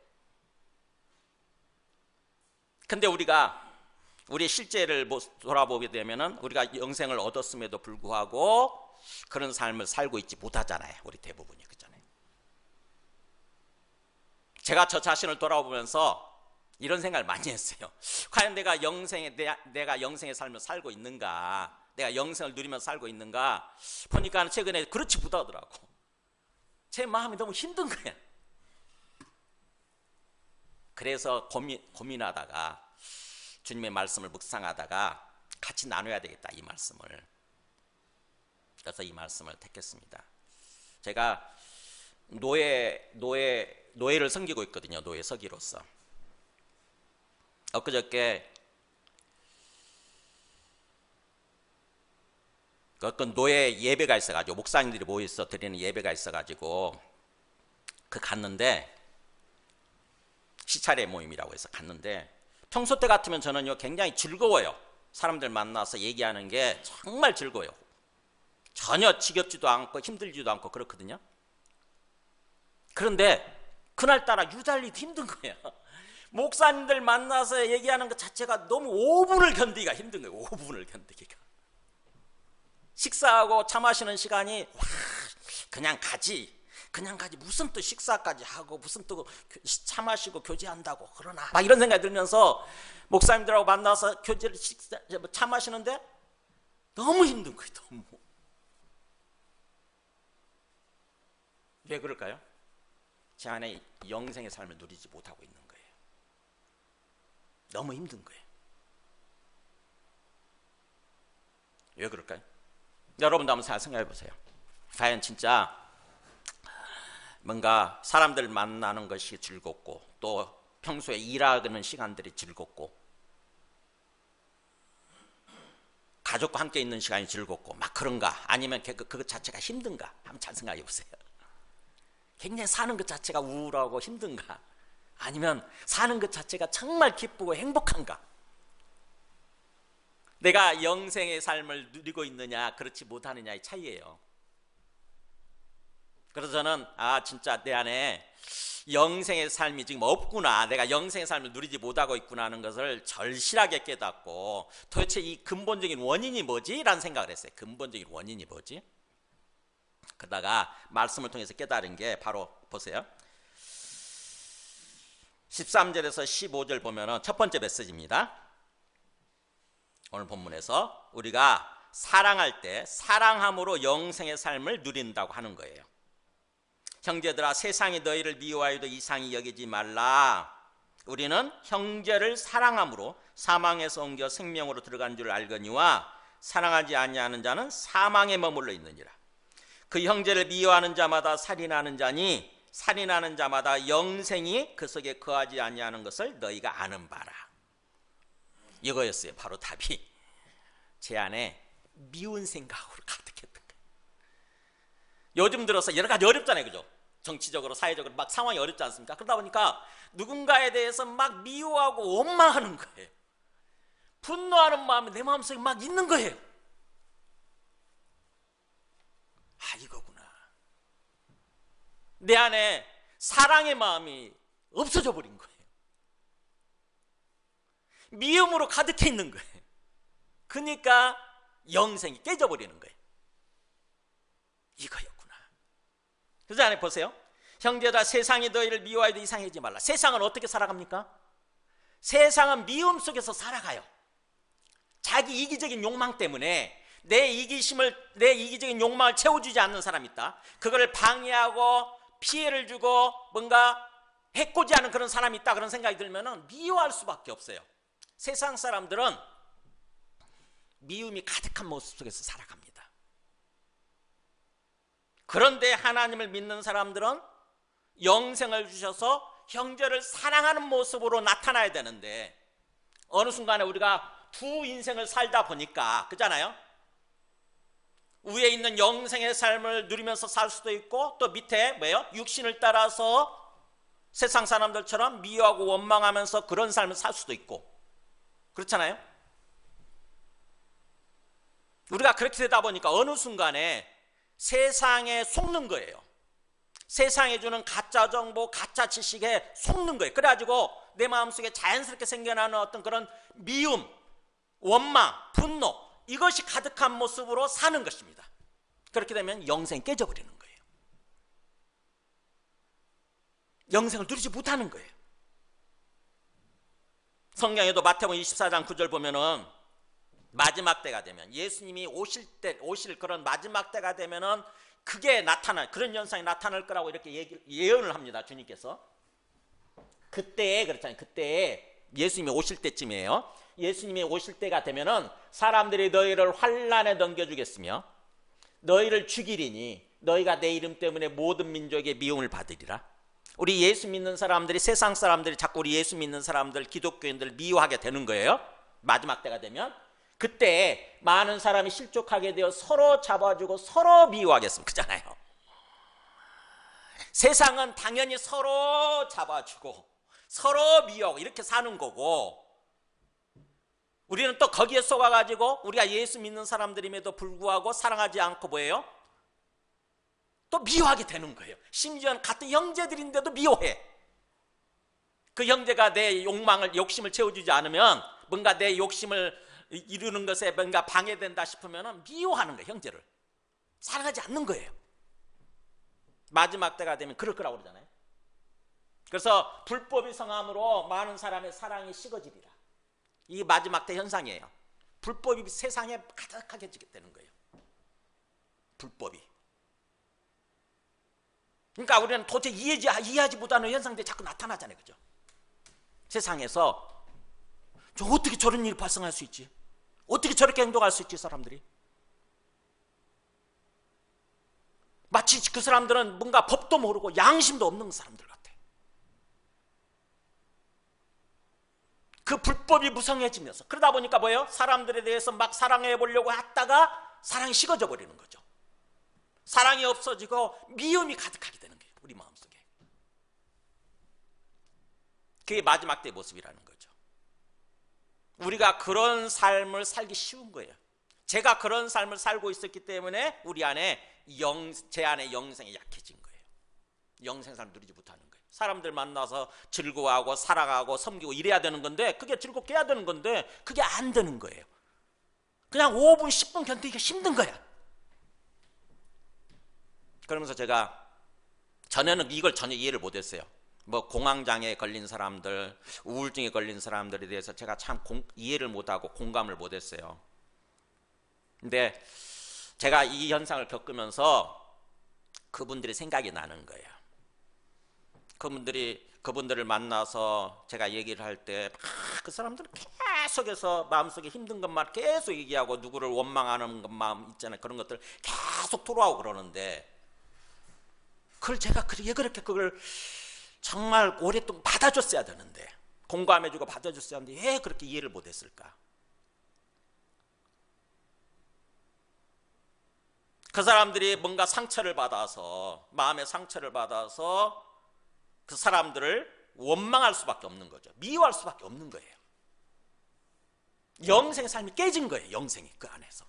근데 우리의 실제를 돌아보게 되면은 우리가 영생을 얻었음에도 불구하고 그런 삶을 살고 있지 못하잖아요. 우리 대부분이 그렇잖아요. 제가 저 자신을 돌아보면서 이런 생각을 많이 했어요. 과연 내가 영생의 삶을 살고 있는가? 내가 영생을 누리면서 살고 있는가? 보니까 최근에 그렇지 못하더라고. 제 마음이 너무 힘든 거야. 그래서 고민하다가 주님의 말씀을 묵상하다가 같이 나눠야 되겠다, 이 말씀을. 그래서 이 말씀을 택했습니다. 제가 노예를 섬기고 있거든요. 노예 서기로서. 엊그저께 어떤 노예 예배가 있어가지고, 목사님들이 모여서 드리는 예배가 있어가지고 갔는데, 시차례 모임이라고 해서 갔는데, 평소 때 같으면 저는요 굉장히 즐거워요. 사람들 만나서 얘기하는 게 정말 즐거워요. 전혀 지겹지도 않고 힘들지도 않고 그렇거든요. 그런데 그날따라 유달리 힘든 거예요. 목사님들 만나서 얘기하는 것 자체가 너무 5분을 견디기가 힘든 거예요. 5분을 견디기가. 식사하고 차 마시는 시간이 그냥 가지 무슨 또 식사까지 하고 무슨 또 차 마시고 교제한다고 그러나 막 이런 생각이 들면서 목사님들하고 만나서 교제를 차 마시는데 너무 힘든 거예요. 너무. 왜 그럴까요? 제 안에 영생의 삶을 누리지 못하고 있는 거예요. 너무 힘든 거예요. 왜 그럴까요? 여러분도 한번 생각해 보세요. 과연 진짜 뭔가 사람들 만나는 것이 즐겁고 또 평소에 일하는 시간들이 즐겁고 가족과 함께 있는 시간이 즐겁고 막 그런가, 아니면 그것 자체가 힘든가 한번 잘 생각해 보세요. 굉장히 사는 것 자체가 우울하고 힘든가, 아니면 사는 것 자체가 정말 기쁘고 행복한가. 내가 영생의 삶을 누리고 있느냐 그렇지 못하느냐의 차이예요. 그래서 저는 진짜 내 안에 영생의 삶이 지금 없구나, 내가 영생의 삶을 누리지 못하고 있구나 하는 것을 절실하게 깨닫고, 도대체 이 근본적인 원인이 뭐지? 라는 생각을 했어요. 근본적인 원인이 뭐지? 그러다가 말씀을 통해서 깨달은 게 바로 보세요. 13절에서 15절 보면은 첫 번째 메시지입니다. 오늘 본문에서 우리가 사랑할 때 사랑함으로 영생의 삶을 누린다고 하는 거예요. 형제들아, 세상이 너희를 미워하여도 이상히 여기지 말라. 우리는 형제를 사랑함으로 사망에서 옮겨 생명으로 들어간 줄 알거니와 사랑하지 아니하는 자는 사망에 머물러 있느니라. 그 형제를 미워하는 자마다 살인하는 자니 살인하는 자마다 영생이 그 속에 거하지 아니하는 것을 너희가 아는 바라. 이거였어요. 바로 답이. 제 안에 미운 생각으로 가득했던 거예요. 요즘 들어서 여러 가지 어렵잖아요, 그죠? 정치적으로 사회적으로 막 상황이 어렵지 않습니까? 그러다 보니까 누군가에 대해서 막 미워하고 원망하는 거예요. 분노하는 마음이 내 마음속에 막 있는 거예요. 이거구나. 내 안에 사랑의 마음이 없어져 버린 거예요. 미움으로 가득해 있는 거예요. 그러니까 영생이 깨져버리는 거예요. 이거였구나. 그래서 안에 보세요. 형제들아, 세상이 너희를 미워하여도 이상하지 말라. 세상은 어떻게 살아갑니까? 세상은 미움 속에서 살아가요. 자기 이기적인 욕망 때문에 내 이기적인 욕망을 채워주지 않는 사람이 있다. 그걸 방해하고 피해를 주고 뭔가 해코지하는 그런 사람이 있다. 그런 생각이 들면 미워할 수밖에 없어요. 세상 사람들은 미움이 가득한 모습 속에서 살아갑니다. 그런데 하나님을 믿는 사람들은 영생을 주셔서 형제를 사랑하는 모습으로 나타나야 되는데, 어느 순간에 우리가 두 인생을 살다 보니까, 그잖아요? 위에 있는 영생의 삶을 누리면서 살 수도 있고, 또 밑에 뭐예요? 육신을 따라서 세상 사람들처럼 미워하고 원망하면서 그런 삶을 살 수도 있고, 그렇잖아요? 우리가 그렇게 되다 보니까 어느 순간에 세상에 속는 거예요. 세상에 주는 가짜 정보, 가짜 지식에 속는 거예요. 그래가지고 내 마음속에 자연스럽게 생겨나는 어떤 그런 미움, 원망, 분노, 이것이 가득한 모습으로 사는 것입니다. 그렇게 되면 영생이 깨져버리는 거예요. 영생을 누리지 못하는 거예요. 성경에도 마태복음 24장 9절 보면은 마지막 때가 되면, 예수님이 오실 그런 마지막 때가 되면은 그게 그런 현상이 나타날 거라고 이렇게 예언을 합니다. 주님께서. 그때 그렇잖아요. 그때 예수님이 오실 때쯤이에요. 예수님이 오실 때가 되면은 사람들이 너희를 환난에 넘겨주겠으며 너희를 죽이리니 너희가 내 이름 때문에 모든 민족의 미움을 받으리라. 우리 예수 믿는 사람들이, 세상 사람들이 자꾸 우리 예수 믿는 사람들, 기독교인들을 미워하게 되는 거예요. 마지막 때가 되면. 그때 많은 사람이 실족하게 되어 서로 잡아주고 서로 미워하겠습니다. 그잖아요. 세상은 당연히 서로 잡아주고 서로 미워하고 이렇게 사는 거고, 우리는 또 거기에 속아가지고 우리가 예수 믿는 사람들임에도 불구하고 사랑하지 않고 뭐예요? 또 미워하게 되는 거예요. 심지어는 같은 형제들인데도 미워해. 그 형제가 내 욕심을 채워주지 않으면, 뭔가 내 욕심을 이루는 것에 뭔가 방해된다 싶으면 미워하는 거예요. 형제를 사랑하지 않는 거예요. 마지막 때가 되면 그럴 거라고 그러잖아요. 그래서 불법이 성함으로 많은 사람의 사랑이 식어지리라. 이 마지막 때 현상이에요. 불법이 세상에 가득하게 되는 거예요. 불법이. 그러니까 우리는 도저히 이해하지 못하는 현상들이 자꾸 나타나잖아요. 그죠? 세상에서 어떻게 저런 일이 발생할 수 있지? 어떻게 저렇게 행동할 수 있지, 사람들이? 마치 그 사람들은 뭔가 법도 모르고 양심도 없는 사람들 같아. 그 불법이 무성해지면서, 그러다 보니까 뭐예요? 사람들에 대해서 막 사랑해 보려고 했다가 사랑이 식어져 버리는 거죠. 사랑이 없어지고 미움이 가득하게 되는 거예요, 우리 마음속에. 그게 마지막 때의 모습이라는 거죠. 우리가 그런 삶을 살기 쉬운 거예요. 제가 그런 삶을 살고 있었기 때문에 제 안에 영생이 약해진 거예요. 영생 삶을 누리지 못하는 거예요. 사람들 만나서 즐거워하고 사랑하고 섬기고 이래야 되는 건데, 그게 즐겁게 해야 되는 건데 그게 안 되는 거예요. 그냥 5분 10분 견디기가 힘든 거야. 그러면서 제가 전에는 이걸 전혀 이해를 못했어요. 뭐 공황장애에 걸린 사람들, 우울증에 걸린 사람들에 대해서 제가 참 이해를 못하고 공감을 못했어요. 근데 제가 이 현상을 겪으면서 그분들이 생각이 나는 거예요. 그분들을 만나서 제가 얘기를 할 때 그 사람들은 계속해서 마음속에 힘든 것만 계속 얘기하고, 누구를 원망하는 마음 있잖아요. 그런 것들 계속 토로하고 그러는데, 그걸 제가 그걸 정말 오랫동안 받아줬어야 되는데, 공감해주고 받아줬어야 하는데 왜 그렇게 이해를 못했을까? 그 사람들이 뭔가 상처를 받아서, 마음의 상처를 받아서 그 사람들을 원망할 수밖에 없는 거죠. 미워할 수밖에 없는 거예요. 영생의 삶이 깨진 거예요. 영생이 그 안에서.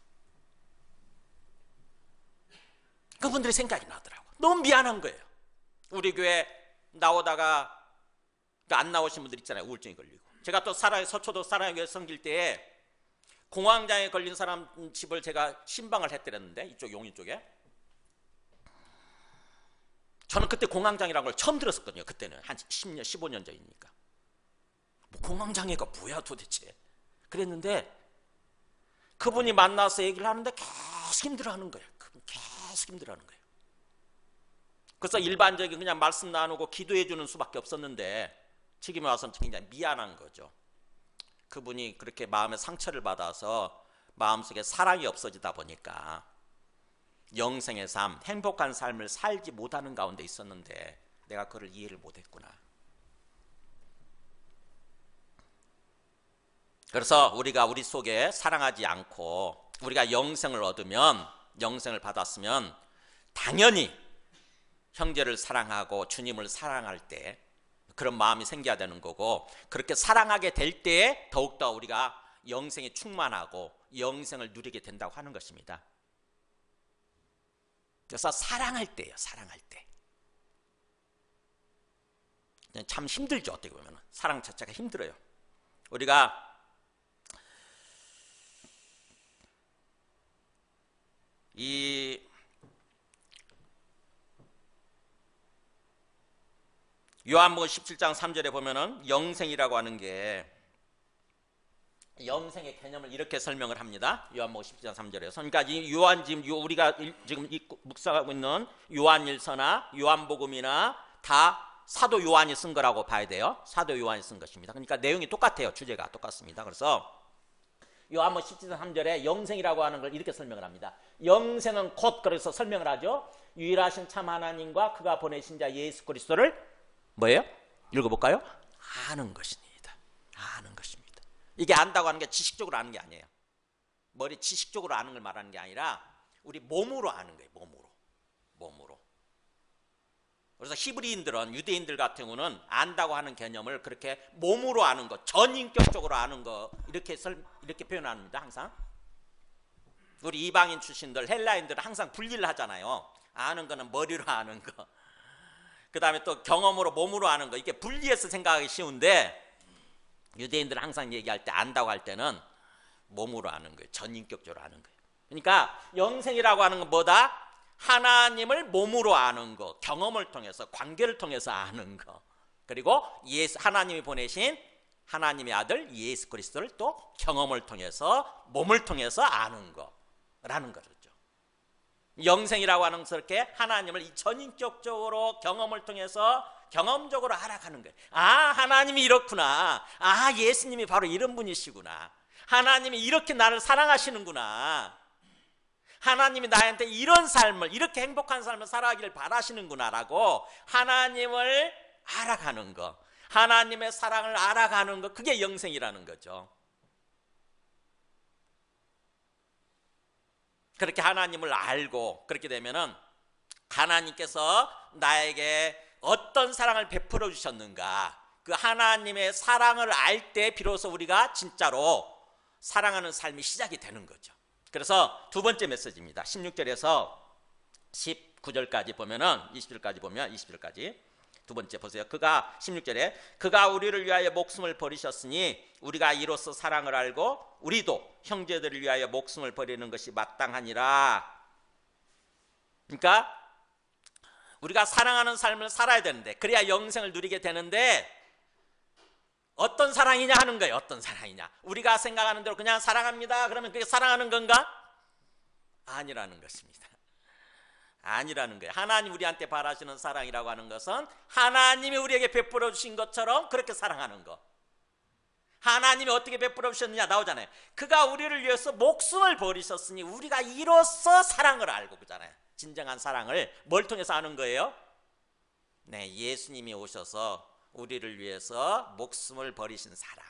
그분들의 생각이 나더라고요. 너무 미안한 거예요. 우리 교회 나오다가 안 나오신 분들 있잖아요. 우울증이 걸리고. 제가 또 서초도 사랑의 교회 섬길 때에 공황장애에 걸린 사람 집을 제가 신방을 했더랬는데, 이쪽 용인 쪽에. 저는 그때 공황장애라는 걸 처음 들었었거든요. 그때는 한 10년, 15년 전이니까. 뭐 공황장애가 뭐야 도대체. 그랬는데 그분이 만나서 얘기를 하는데 계속 힘들어하는 거예요. 계속 힘들어하는 거예요. 그래서 일반적인 그냥 말씀 나누고 기도해 주는 수밖에 없었는데, 지금에 와서는 굉장히 미안한 거죠. 그분이 그렇게 마음에 상처를 받아서 마음속에 사랑이 없어지다 보니까 영생의 삶, 행복한 삶을 살지 못하는 가운데 있었는데 내가 그걸 이해를 못했구나. 그래서 우리가 우리 속에 사랑하지 않고 우리가 영생을 얻으면, 영생을 받았으면 당연히 형제를 사랑하고 주님을 사랑할 때 그런 마음이 생겨야 되는 거고, 그렇게 사랑하게 될 때에 더욱더 우리가 영생이 충만하고 영생을 누리게 된다고 하는 것입니다. 그래서 사랑할 때예요. 사랑할 때. 참 힘들죠. 어떻게 보면 사랑 자체가 힘들어요. 우리가 이 요한복음 17장 3절에 보면은 영생이라고 하는 게, 영생의 개념을 이렇게 설명을 합니다. 요한복음 17장 3절에서. 그러니까 우리가 지금 묵상하고 있는 요한일서나 요한복음이나 다 사도 요한이 쓴 거라고 봐야 돼요. 사도 요한이 쓴 것입니다. 그러니까 내용이 똑같아요. 주제가 똑같습니다. 그래서 요한복음 17장 3절에 영생이라고 하는 걸 이렇게 설명을 합니다. 영생은 곧, 그래서 설명을 하죠. 유일하신 참 하나님과 그가 보내신 자 예수 그리스도를 뭐예요? 읽어볼까요? 아는 것입니다. 아는 것입니다. 이게 안다고 하는 게 지식적으로 아는 게 아니에요. 머리 지식적으로 아는 걸 말하는 게 아니라 우리 몸으로 아는 거예요. 몸으로. 그래서 히브리인들은, 유대인들 같은 경우는 안다고 하는 개념을 그렇게 몸으로 아는 거, 전인격적으로 아는 거, 이렇게 표현합니다. 항상 우리 이방인 출신들, 헬라인들은 항상 분리를 하잖아요. 아는 거는 머리로 아는 거, 그 다음에 또 경험으로, 몸으로 아는 거, 이게 분리해서 생각하기 쉬운데 유대인들은 항상 얘기할 때, 안다고 할 때는 몸으로 아는 거예요. 전인격적으로 아는 거예요. 그러니까 영생이라고 하는 건 뭐다? 하나님을 몸으로 아는 거, 경험을 통해서, 관계를 통해서 아는 거, 그리고 하나님이 보내신 하나님의 아들 예수 그리스도를 또 경험을 통해서, 몸을 통해서 아는 거라는 거죠. 영생이라고 하는 것은 그렇게 하나님을 전인격적으로 경험을 통해서 경험적으로 알아가는 거예요. 아, 하나님이 이렇구나. 아, 예수님이 바로 이런 분이시구나. 하나님이 이렇게 나를 사랑하시는구나. 하나님이 나한테 이런 삶을, 이렇게 행복한 삶을 살아가기를 바라시는구나라고 하나님을 알아가는 거, 하나님의 사랑을 알아가는 거, 그게 영생이라는 거죠. 그렇게 하나님을 알고, 그렇게 되면은 하나님께서 나에게 어떤 사랑을 베풀어 주셨는가, 그 하나님의 사랑을 알 때 비로소 우리가 진짜로 사랑하는 삶이 시작이 되는 거죠. 그래서 두 번째 메시지입니다. 16절에서 19절까지 보면은, 20절까지 보면, 20절까지 두 번째 보세요. 16절에 그가 우리를 위하여 목숨을 버리셨으니 우리가 이로써 사랑을 알고 우리도 형제들을 위하여 목숨을 버리는 것이 마땅하니라. 그러니까 우리가 사랑하는 삶을 살아야 되는데, 그래야 영생을 누리게 되는데, 어떤 사랑이냐 하는 거예요. 어떤 사랑이냐. 우리가 생각하는 대로 그냥 사랑합니다, 그러면 그게 사랑하는 건가? 아니라는 것입니다. 아니라는 거예요. 하나님 우리한테 바라시는 사랑이라고 하는 것은 하나님이 우리에게 베풀어 주신 것처럼 그렇게 사랑하는 거. 하나님이 어떻게 베풀어 주셨느냐 나오잖아요. 그가 우리를 위해서 목숨을 버리셨으니 우리가 이로써 사랑을 알고, 그잖아요. 진정한 사랑을 뭘 통해서 아는 거예요? 네, 예수님이 오셔서 우리를 위해서 목숨을 버리신 사랑.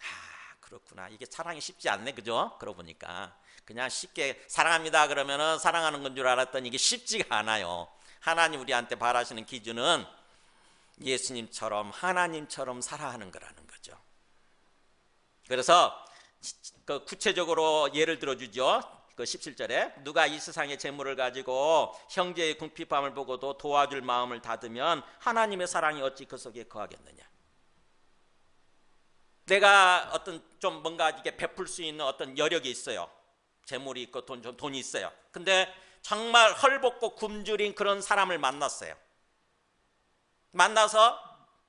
아, 그렇구나. 이게 사랑이 쉽지 않네, 그죠? 그러고 보니까 그냥 쉽게 사랑합니다 그러면은 사랑하는 건 줄 알았더니 이게 쉽지가 않아요. 하나님 우리한테 바라시는 기준은 예수님처럼, 하나님처럼 살아가는 거라는 거죠. 그래서 구체적으로 예를 들어주죠. 그 17절에 누가 이 세상의 재물을 가지고 형제의 궁핍함을 보고도 도와줄 마음을 닫으면 하나님의 사랑이 어찌 그 속에 거하겠느냐. 내가 어떤 좀 뭔가 이게 베풀 수 있는 어떤 여력이 있어요. 재물이 있고 돈이 있어요. 근데 정말 헐벗고 굶주린 그런 사람을 만났어요. 만나서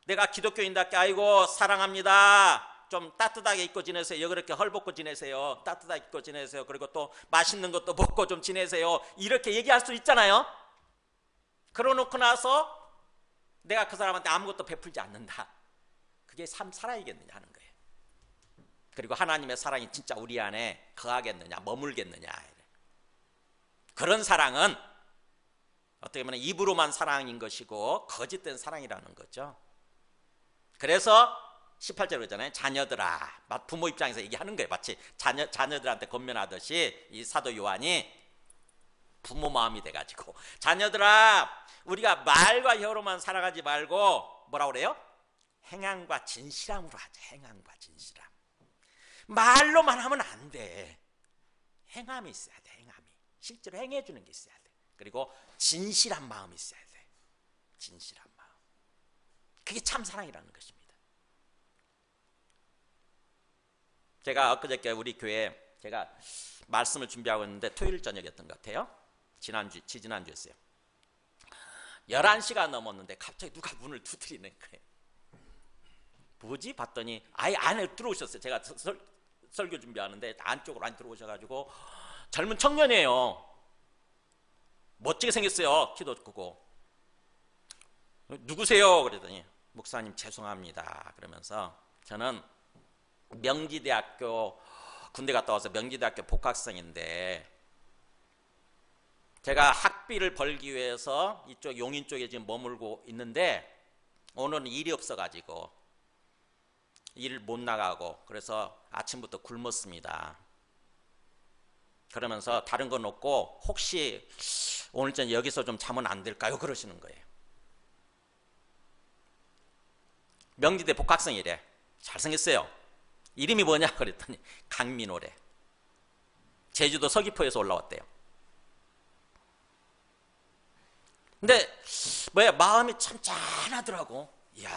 내가 기독교인답게 아이고 사랑합니다, 좀 따뜻하게 입고 지내세요, 그렇게 헐벗고 지내세요, 따뜻하게 입고 지내세요, 그리고 또 맛있는 것도 먹고 좀 지내세요, 이렇게 얘기할 수 있잖아요. 그러놓고 나서 내가 그 사람한테 아무것도 베풀지 않는다. 그게 삶 살아야겠느냐 하는 거예요. 그리고 하나님의 사랑이 진짜 우리 안에 거하겠느냐, 머물겠느냐. 그런 사랑은 어떻게 보면 입으로만 사랑인 것이고 거짓된 사랑이라는 거죠. 그래서 18절 그러잖아요. 자녀들아, 부모 입장에서 얘기하는 거예요. 마치 자녀들한테 권면하듯이 이 사도 요한이 부모 마음이 돼가지고, 자녀들아, 우리가 말과 혀로만 살아가지 말고 뭐라 그래요? 행함과 진실함으로 하자. 행함과 진실함. 말로만 하면 안 돼. 행함이 있어야 돼. 행함이 실제로 행해주는 게 있어야 돼. 그리고 진실한 마음이 있어야 돼. 진실한 마음. 그게 참 사랑이라는 것입니다. 제가 엊그저께 우리 교회에 제가 말씀을 준비하고 있는데 토요일 저녁이었던 것 같아요. 지지난주였어요. 11시가 넘었는데 갑자기 누가 문을 두드리는 거예요. 뭐지? 봤더니 아예 안에 들어오셨어요. 제가 설교 준비하는데 안쪽으로 안 들어오셔가지고 젊은 청년이에요. 멋지게 생겼어요. 키도 크고. 누구세요? 그랬더니 목사님 죄송합니다. 그러면서 저는 명지대학교 군대 갔다 와서 명지대학교 복학생인데 제가 학비를 벌기 위해서 이쪽 용인 쪽에 지금 머물고 있는데 오늘은 일이 없어가지고 일을 못 나가고 그래서 아침부터 굶었습니다. 그러면서 다른 건 없고 혹시 오늘 저녁 여기서 좀 자면 안 될까요? 그러시는 거예요. 명지대 복학생이래. 잘생겼어요. 이름이 뭐냐 그랬더니 강민호래. 제주도 서귀포에서 올라왔대요. 근데 뭐야 마음이 참 짠하더라고. 이야,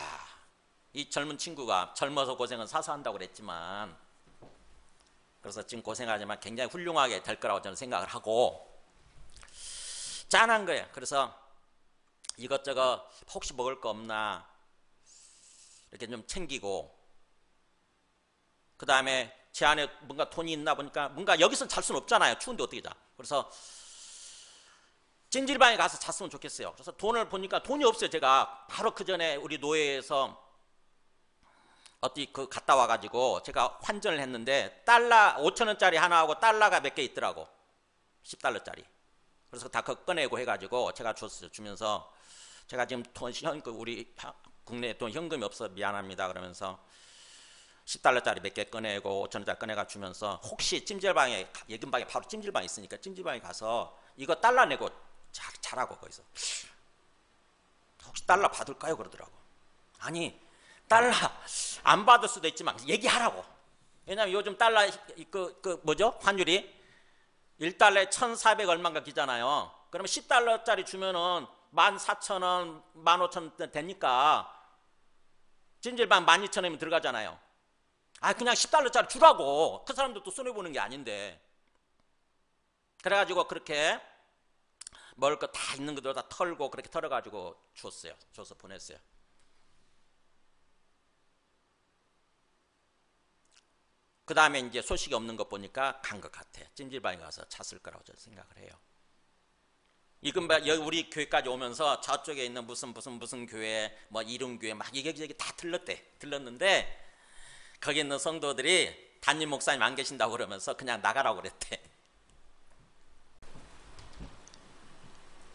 이 젊은 친구가 젊어서 고생은 사서 한다고 그랬지만 그래서 지금 고생하지만 굉장히 훌륭하게 될 거라고 저는 생각을 하고 짠한 거예요. 그래서 이것저것 혹시 먹을 거 없나 이렇게 좀 챙기고 그 다음에 제 안에 뭔가 돈이 있나 보니까 뭔가 여기서는 잘 수는 없잖아요. 추운데 어떻게 자. 그래서 찜질방에 가서 잤으면 좋겠어요. 그래서 돈을 보니까 돈이 없어요. 제가 바로 그 전에 우리 노예에서 어디 그 갔다 와가지고 제가 환전을 했는데 달러 5,000원짜리 하나하고 달러가 몇 개 있더라고. 10달러짜리. 그래서 다 그거 꺼내고 해가지고 제가 줬어요. 주면서 제가 지금 돈 우리 국내에 돈 현금이 없어 미안합니다. 그러면서 10달러짜리 몇 개 꺼내고 5,000원짜리 꺼내가 주면서 혹시 찜질방에 예금방에 바로 찜질방이 있으니까 찜질방에 가서 이거 달러 내고 자라고 거기서 혹시 달러 받을까요? 그러더라고. 아니 달러 안 받을 수도 있지만 얘기하라고. 왜냐면 요즘 달러 뭐죠? 환율이 1달러에 1,400 얼마인가 기잖아요. 그러면 10달러짜리 주면은 14,000원, 15,000원 되니까 찜질방 12,000원이면 들어가잖아요. 아 그냥 10달러짜리 주라고. 그 사람들도 손해보는 게 아닌데. 그래가지고 그렇게 먹을 거 다 있는 것들 다 털고 그렇게 털어가지고 줬어요. 줘서 보냈어요. 그 다음에 이제 소식이 없는 것 보니까 간 것 같아. 찜질방에 가서 잤을 거라고 저는 생각을 해요. 이금 우리 교회까지 오면서 저쪽에 있는 무슨 교회, 뭐 이름교회 막 이게 다 들렀는데 거기 있는 성도들이 담임 목사님 안 계신다고 그러면서 그냥 나가라고 그랬대.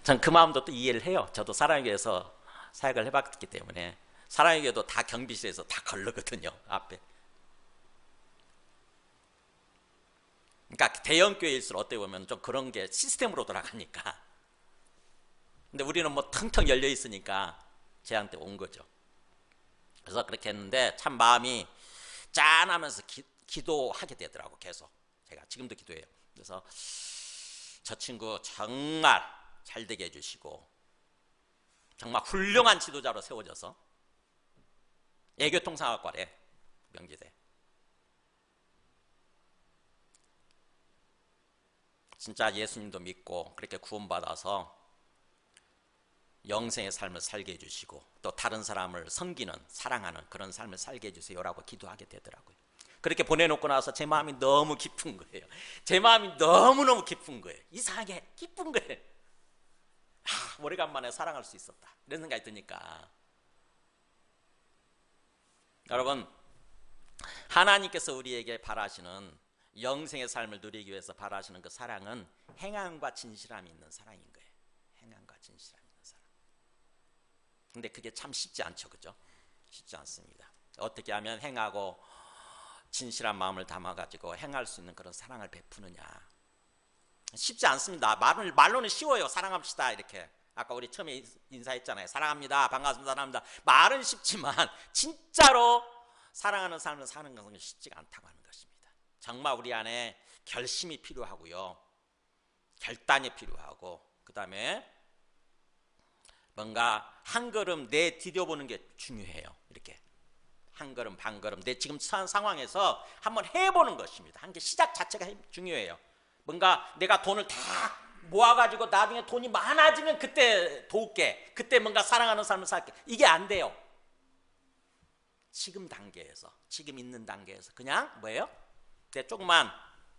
전 그 마음도 또 이해를 해요. 저도 사랑의 교회에서 사역을 해봤기 때문에 사랑의 교회도 다 경비실에서 다 걸르거든요. 앞에. 그러니까 대형 교회일수록 어떻게 보면 좀 그런 게 시스템으로 돌아가니까. 근데 우리는 뭐 텅텅 열려 있으니까 쟤한테 온 거죠. 그래서 그렇게 했는데 참 마음이 짠하면서 기도하게 되더라고. 계속 제가 지금도 기도해요. 그래서 저 친구 정말 잘 되게 해주시고 정말 훌륭한 지도자로 세워져서 애교통상학과래 명지대. 진짜 예수님도 믿고 그렇게 구원받아서 영생의 삶을 살게 해주시고 또 다른 사람을 섬기는 사랑하는 그런 삶을 살게 해주세요라고 기도하게 되더라고요. 그렇게 보내놓고 나서 제 마음이 너무 기쁜 거예요. 제 마음이 너무너무 기쁜 거예요. 이상하게 기쁜 거예요. 오래간만에 사랑할 수 있었다 이런 생각이 드니까. 여러분 하나님께서 우리에게 바라시는 영생의 삶을 누리기 위해서 바라시는 그 사랑은 행함과 진실함이 있는 사랑인 거예요. 행함과 진실함이 있는 사랑. 근데 그게 참 쉽지 않죠. 그죠? 쉽지 않습니다. 어떻게 하면 행하고 진실한 마음을 담아가지고 행할 수 있는 그런 사랑을 베푸느냐. 쉽지 않습니다. 말로는 쉬워요. 사랑합시다 이렇게. 아까 우리 처음에 인사했잖아요. 사랑합니다. 반갑습니다. 사랑합니다. 말은 쉽지만 진짜로 사랑하는 삶을 사는 것은 쉽지가 않다고 하는 것입니다. 정말 우리 안에 결심이 필요하고요. 결단이 필요하고 그 다음에 뭔가 한 걸음 내디뎌보는 게 중요해요. 이렇게 한 걸음 반 걸음 내 지금 상황에서 한번 해보는 것입니다. 한 게 시작 자체가 중요해요. 뭔가 내가 돈을 다 모아가지고 나중에 돈이 많아지면 그때 도울게. 그때 뭔가 사랑하는 삶을 살게. 이게 안 돼요. 지금 단계에서 지금 있는 단계에서 그냥 뭐예요? 내 조그만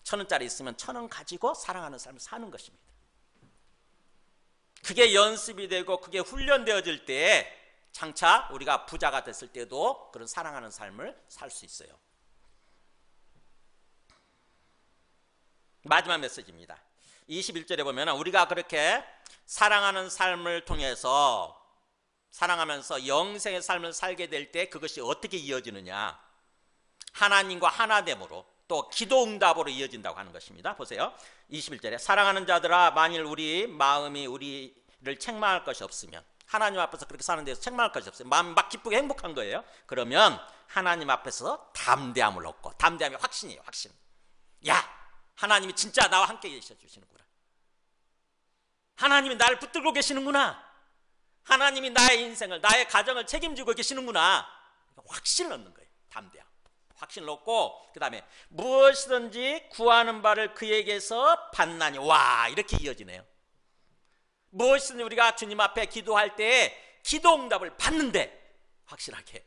1,000원짜리 있으면 1,000원 가지고 사랑하는 삶을 사는 것입니다. 그게 연습이 되고 그게 훈련되어질 때 장차 우리가 부자가 됐을 때도 그런 사랑하는 삶을 살 수 있어요. 마지막 메시지입니다. 21절에 보면 우리가 그렇게 사랑하는 삶을 통해서 사랑하면서 영생의 삶을 살게 될 때 그것이 어떻게 이어지느냐, 하나님과 하나됨으로 또 기도 응답으로 이어진다고 하는 것입니다. 보세요. 21절에 사랑하는 자들아, 만일 우리 마음이 우리를 책망할 것이 없으면, 하나님 앞에서 그렇게 사는 데서 책망할 것이 없어요. 마음 막 기쁘게 행복한 거예요. 그러면 하나님 앞에서 담대함을 얻고, 담대함이 확신이에요. 확신. 야, 하나님이 진짜 나와 함께 계셔 주시는구나. 하나님이 나를 붙들고 계시는구나. 하나님이 나의 인생을, 나의 가정을 책임지고 계시는구나. 확신을 얻는 거예요. 담대함. 확신을 얻고, 그 다음에 무엇이든지 구하는 바를 그에게서 받나니. 와, 이렇게 이어지네요. 무엇이든지 우리가 주님 앞에 기도할 때 기도 응답을 받는데, 확실하게.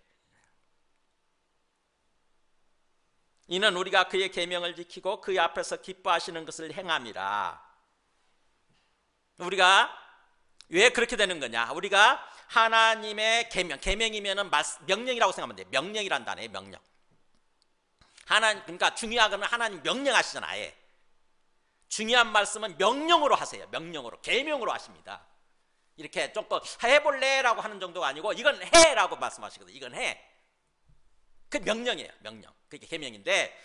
이는 우리가 그의 계명을 지키고 그의 앞에서 기뻐하시는 것을 행함이라. 우리가 왜 그렇게 되는 거냐? 우리가 하나님의 계명, 계명이면은 명령이라고 생각하면 돼요. 명령이란 단어예요. 명령. 하나님, 그러니까 중요한 건 하나님 명령하시잖아요. 아예. 중요한 말씀은 명령으로 하세요. 명령으로, 계명으로 하십니다. 이렇게 조금 해볼래라고 하는 정도가 아니고 이건 해라고 말씀하시거든요. 이건 해. 그 명령이에요. 명령. 그게 계명인데,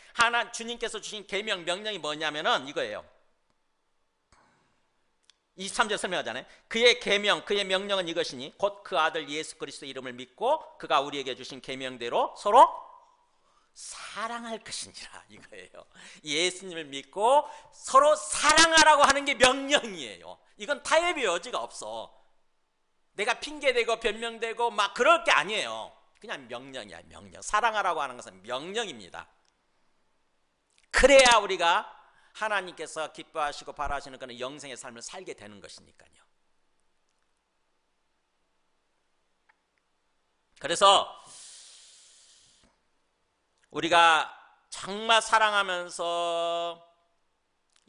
주님께서 주신 계명, 명령이 뭐냐면은 이거예요. 23절 설명하잖아요. 그의 계명, 그의 명령은 이것이니 곧 그 아들 예수 그리스도 이름을 믿고 그가 우리에게 주신 계명대로 서로 사랑할 것이니라. 이거예요. 예수님을 믿고 서로 사랑하라고 하는 게 명령이에요. 이건 타협의 여지가 없어. 내가 핑계대고 변명되고 막 그럴 게 아니에요. 그냥 명령이야. 명령. 사랑하라고 하는 것은 명령입니다. 그래야 우리가 하나님께서 기뻐하시고 바라시는 그런 영생의 삶을 살게 되는 것이니까요. 그래서 우리가 정말 사랑하면서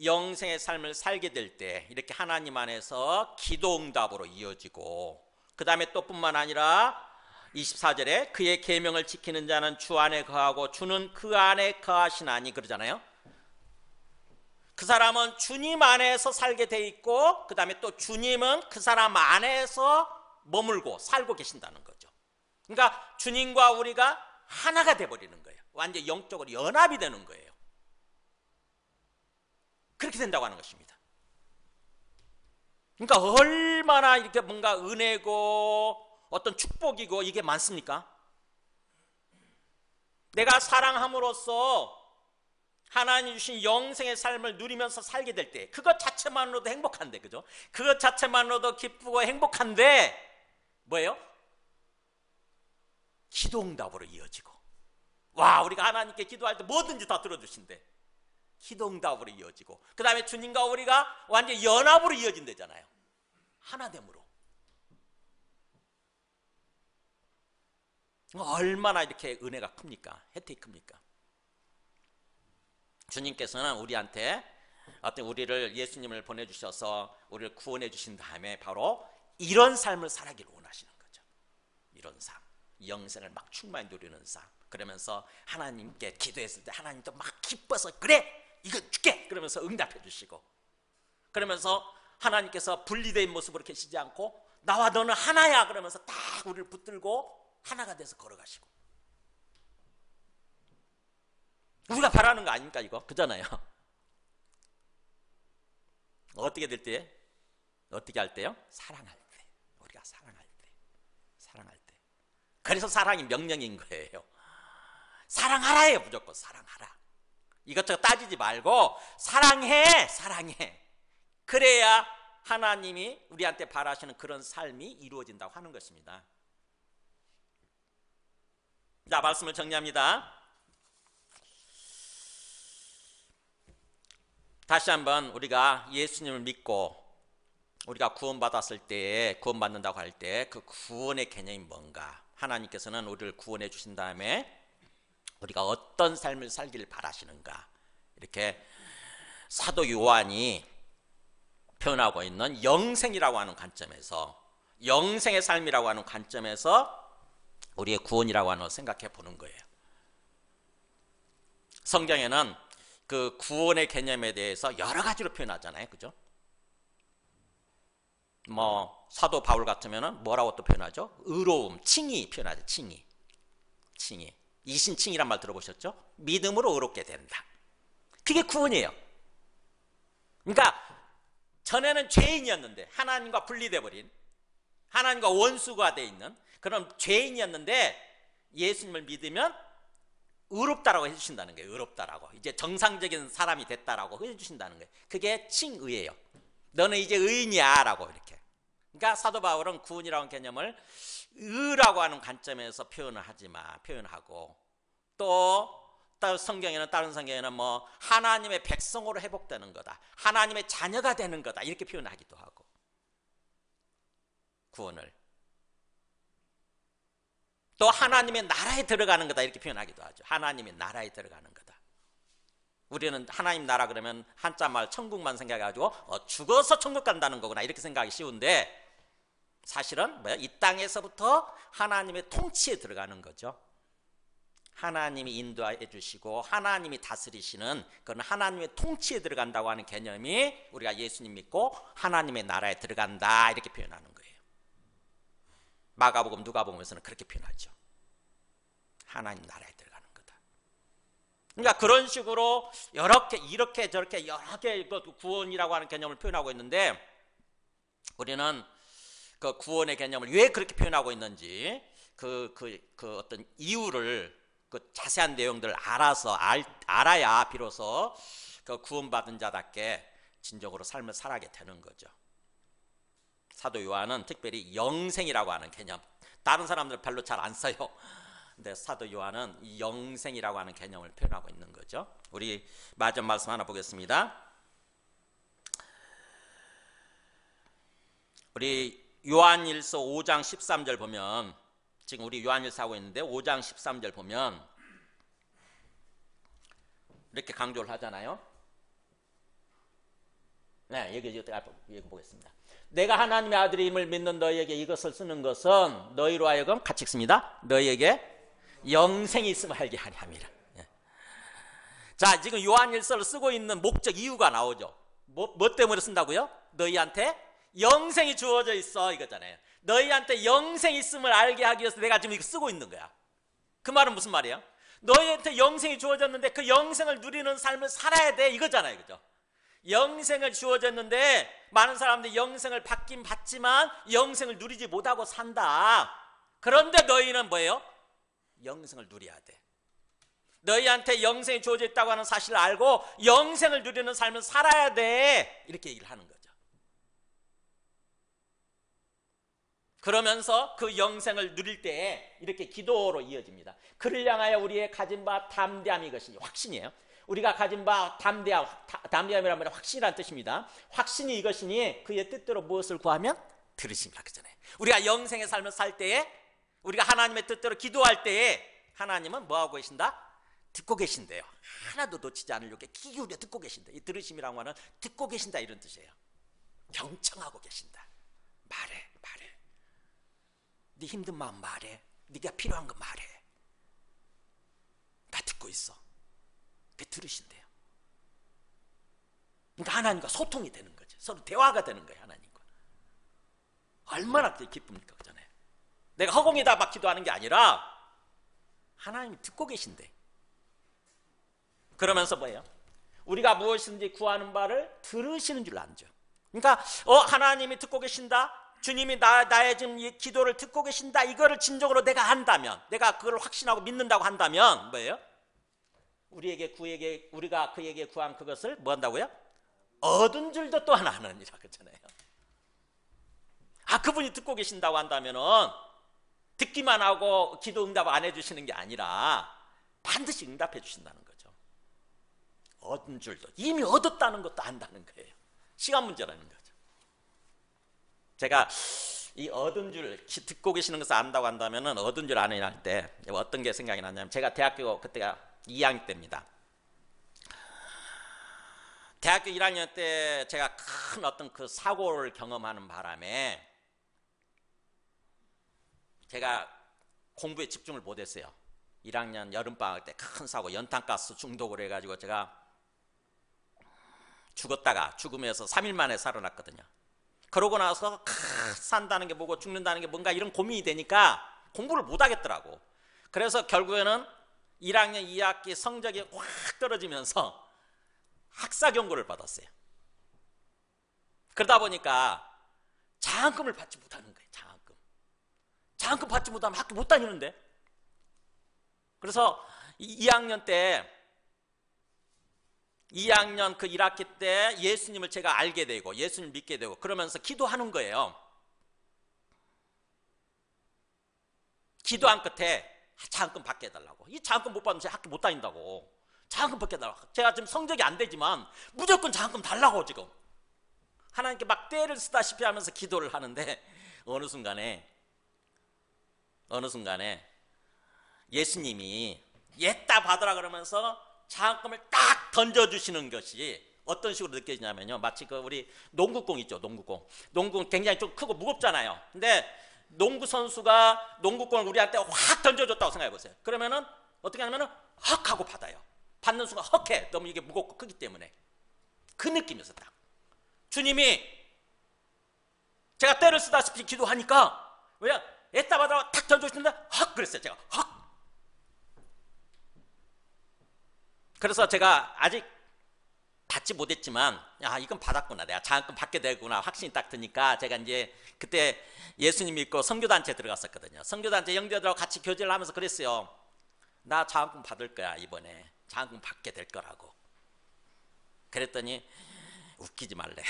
영생의 삶을 살게 될 때 이렇게 하나님 안에서 기도 응답으로 이어지고, 그 다음에 또 뿐만 아니라 24절에 그의 계명을 지키는 자는 주 안에 거하고 주는 그 안에 거하시나니 그러잖아요. 그 사람은 주님 안에서 살게 돼 있고, 그 다음에 또 주님은 그 사람 안에서 머물고 살고 계신다는 거죠. 그러니까 주님과 우리가 하나가 돼버리는 거예요. 완전 영적으로 연합이 되는 거예요. 그렇게 된다고 하는 것입니다. 그러니까 얼마나 이렇게 뭔가 은혜고 어떤 축복이고 이게 많습니까? 내가 사랑함으로써 하나님 주신 영생의 삶을 누리면서 살게 될 때 그것 자체만으로도 행복한데, 그죠? 그것 자체만으로도 기쁘고 행복한데 뭐예요? 기도응답으로 이어지고, 와, 우리가 하나님께 기도할 때 뭐든지 다 들어주신대. 기도응답으로 이어지고, 그 다음에 주님과 우리가 완전 연합으로 이어진대잖아요. 하나됨으로. 얼마나 이렇게 은혜가 큽니까? 혜택이 큽니까? 주님께서는 우리한테 어떤 우리를, 예수님을 보내주셔서 우리를 구원해 주신 다음에 바로 이런 삶을 살아기를 원하시는 거죠. 이런 삶, 영생을 막 충만히 누리는 삶. 그러면서 하나님께 기도했을 때 하나님도 막 기뻐서 그래, 이거 줄게 그러면서 응답해 주시고, 그러면서 하나님께서 분리된 모습으로 계시지 않고 나와 너는 하나야 그러면서 딱 우리를 붙들고 하나가 돼서 걸어가시고. 우리가 바라는 거 아닙니까 이거? 그잖아요. 어떻게 될 때? 어떻게 할 때요? 사랑할 때. 우리가 사랑할 때. 사랑할 때. 그래서 사랑이 명령인 거예요. 사랑하라예요. 무조건 사랑하라. 이것저것 따지지 말고 사랑해. 사랑해. 그래야 하나님이 우리한테 바라시는 그런 삶이 이루어진다고 하는 것입니다. 자, 말씀을 정리합니다. 다시 한번 우리가 예수님을 믿고 우리가 구원받았을 때, 구원받는다고 할 때 그 구원의 개념이 뭔가, 하나님께서는 우리를 구원해 주신 다음에 우리가 어떤 삶을 살기를 바라시는가, 이렇게 사도 요한이 표현하고 있는 영생이라고 하는 관점에서 영생의 삶이라고 하는 관점에서 우리의 구원이라고 하는 걸 생각해 보는 거예요. 성경에는 그 구원의 개념에 대해서 여러 가지로 표현하잖아요. 그죠? 뭐 사도 바울 같으면은 뭐라고 또 표현하죠? 의로움, 칭의 표현하죠. 칭의. 이신칭이란 말 들어보셨죠? 믿음으로 의롭게 된다. 그게 구원이에요. 그러니까 전에는 죄인이었는데, 하나님과 분리돼 버린, 하나님과 원수가 돼 있는 그런 죄인이었는데 예수님을 믿으면 의롭다라고 해주신다는 거예요. 의롭다라고. 이제 정상적인 사람이 됐다라고 해주신다는 거예요. 그게 칭의예요. 너는 이제 의인이야 라고 이렇게. 그러니까 사도 바울은 구원이라는 개념을 의라고 하는 관점에서 표현하고, 또 다른 성경에는 뭐 하나님의 백성으로 회복되는 거다, 하나님의 자녀가 되는 거다 이렇게 표현하기도 하고, 구원을 또 하나님의 나라에 들어가는 거다 이렇게 표현하기도 하죠. 하나님의 나라에 들어가는 거다. 우리는 하나님 나라 그러면 한자말 천국만 생각해가지고 죽어서 천국 간다는 거구나 이렇게 생각하기 쉬운데, 사실은 이 땅에서부터 하나님의 통치에 들어가는 거죠. 하나님이 인도해 주시고 하나님이 다스리시는 그런 하나님의 통치에 들어간다고 하는 개념이, 우리가 예수님 믿고 하나님의 나라에 들어간다 이렇게 표현하는 거예요. 마가복음, 누가복음에서는 그렇게 표현하죠. 하나님 나라에 들어가는 거다. 그러니까 그런 식으로 이렇게 저렇게 여러 개 구원이라고 하는 개념을 표현하고 있는데, 우리는 그 구원의 개념을 왜 그렇게 표현하고 있는지 그 어떤 이유를, 그 자세한 내용들을 알아야 비로소 그 구원받은 자답게 진정으로 삶을 살아가게 되는 거죠. 사도 요한은 특별히 영생이라고 하는 개념, 다른 사람들은 별로 잘 안 써요. 근데 사도 요한은 이 영생이라고 하는 개념을 표현하고 있는 거죠. 우리 마지막 말씀 하나 보겠습니다. 우리 요한일서 5장 13절 보면, 지금 우리 요한일서 하고 있는데 5장 13절 보면 이렇게 강조를 하잖아요. 네, 여기 보겠습니다. 내가 하나님의 아들임을 믿는 너희에게 이것을 쓰는 것은 너희로 하여금, 같이 읽습니다. 너희에게 영생이 있음을 알게 하려 함이라. 자, 지금 요한일서를 쓰고 있는 목적, 이유가 나오죠. 뭐 때문에 쓴다고요? 너희한테 영생이 주어져 있어 이거잖아요. 너희한테 영생이 있음을 알게 하기 위해서 내가 지금 이거 쓰고 있는 거야. 그 말은 무슨 말이에요? 너희한테 영생이 주어졌는데 그 영생을 누리는 삶을 살아야 돼 이거잖아요. 그죠? 영생을 주어졌는데 많은 사람들이 영생을 받긴 받지만 영생을 누리지 못하고 산다. 그런데 너희는 뭐예요? 영생을 누려야 돼. 너희한테 영생이 주어져 있다고 하는 사실을 알고 영생을 누리는 삶을 살아야 돼. 이렇게 얘기를 하는 거죠. 그러면서 그 영생을 누릴 때에 이렇게 기도로 이어집니다. 그를 향하여 우리의 가진 바 담대함이 이것이니, 확신이에요. 우리가 가진 바 담대함이라면 확신이라는 뜻입니다. 확신이 이것이니 그의 뜻대로 무엇을 구하면 들으심이라 그러잖아요. 우리가 영생의 삶을 살 때에, 우리가 하나님의 뜻대로 기도할 때에 하나님은 뭐하고 계신다? 듣고 계신대요. 하나도 놓치지 않으려고 귀 기울여 듣고 계신다. 이 들으심이라고 하는 듣고 계신다 이런 뜻이에요. 경청하고 계신다. 말해. 네 힘든 마음 말해. 네가 필요한 거 말해. 나 듣고 있어. 그게 들으신대요. 그러니까 하나님과 소통이 되는 거죠. 서로 대화가 되는 거예요. 하나님과. 얼마나 기쁩니까? 그잖아요. 내가 허공에다 막 기도하는 게 아니라 하나님이 듣고 계신대. 그러면서 뭐예요? 우리가 무엇이든지 구하는 바를 들으시는 줄 알죠. 그러니까 하나님이 듣고 계신다. 주님이 나의 지금 이 기도를 듣고 계신다. 이거를 진정으로 내가 한다면, 내가 그걸 확신하고 믿는다고 한다면 뭐예요? 우리가 그에게 구한 그것을 뭐 한다고요? 얻은 줄도 또한 아느니라 그렇잖아요. 그분이 듣고 계신다고 한다면은 듣기만 하고 기도 응답 안 해주시는 게 아니라 반드시 응답해 주신다는 거죠. 얻은 줄도, 이미 얻었다는 것도 안다는 거예요. 시간 문제라는 거죠. 제가 이 얻은 줄, 듣고 계시는 것을 안다고 한다면은 얻은 줄 아는 할 때 어떤 게 생각이 나냐면, 제가 대학교 그때가 2학년 때입니다. 대학교 1학년 때 제가 큰 어떤 그 사고를 경험하는 바람에 제가 공부에 집중을 못했어요. 1학년 여름방학 때 큰 사고, 연탄가스 중독을 해가지고 제가 죽었다가 죽음에서 3일 만에 살아났거든요. 그러고 나서 산다는 게 뭐고 죽는다는 게 뭔가 이런 고민이 되니까 공부를 못하겠더라고. 그래서 결국에는 1학년 2학기 성적이 확 떨어지면서 학사 경고를 받았어요. 그러다 보니까 장학금을 받지 못하는 거예요. 장학금 받지 못하면 학교 못 다니는데. 그래서 2학년 때 2학년 그 1학기 때 예수님을 제가 알게 되고 예수님을 믿게 되고 그러면서 기도하는 거예요. 기도한 끝에 장학금 받게 해달라고. 이 장학금 못 받으면 제가 학교 못 다닌다고. 장학금 받게 해달라고. 제가 지금 성적이 안 되지만 무조건 장학금 달라고 지금. 하나님께 막 떼를 쓰다시피 하면서 기도를 하는데 어느 순간에 예수님이 얘따 받으라 그러면서 장학금을 딱 던져주시는 것이 어떤 식으로 느껴지냐면요. 마치 그 우리 농구공 있죠. 농구공 굉장히 좀 크고 무겁잖아요. 근데 농구 선수가 농구공을 우리한테 확 던져줬다고 생각해 보세요. 그러면은 어떻게 하냐면은 헉 하고 받아요. 받는 순간 헉해. 너무 이게 무겁고 크기 때문에. 그 느낌이었어 딱. 주님이 제가 때를 쓰다시피 기도하니까 왜냐? 애따 받으라고 탁 던져주시는데 헉 그랬어요. 제가 헉. 그래서 제가 아직 받지 못했지만 이건 받았구나. 내가 장학금 받게 되구나. 확신이 딱 드니까 제가 이제 그때 예수님 믿고 선교단체 들어갔었거든요. 선교단체 형제들하고 같이 교제를 하면서 그랬어요. 나 장학금 받을 거야 이번에. 장학금 받게 될 거라고. 그랬더니 웃기지 말래.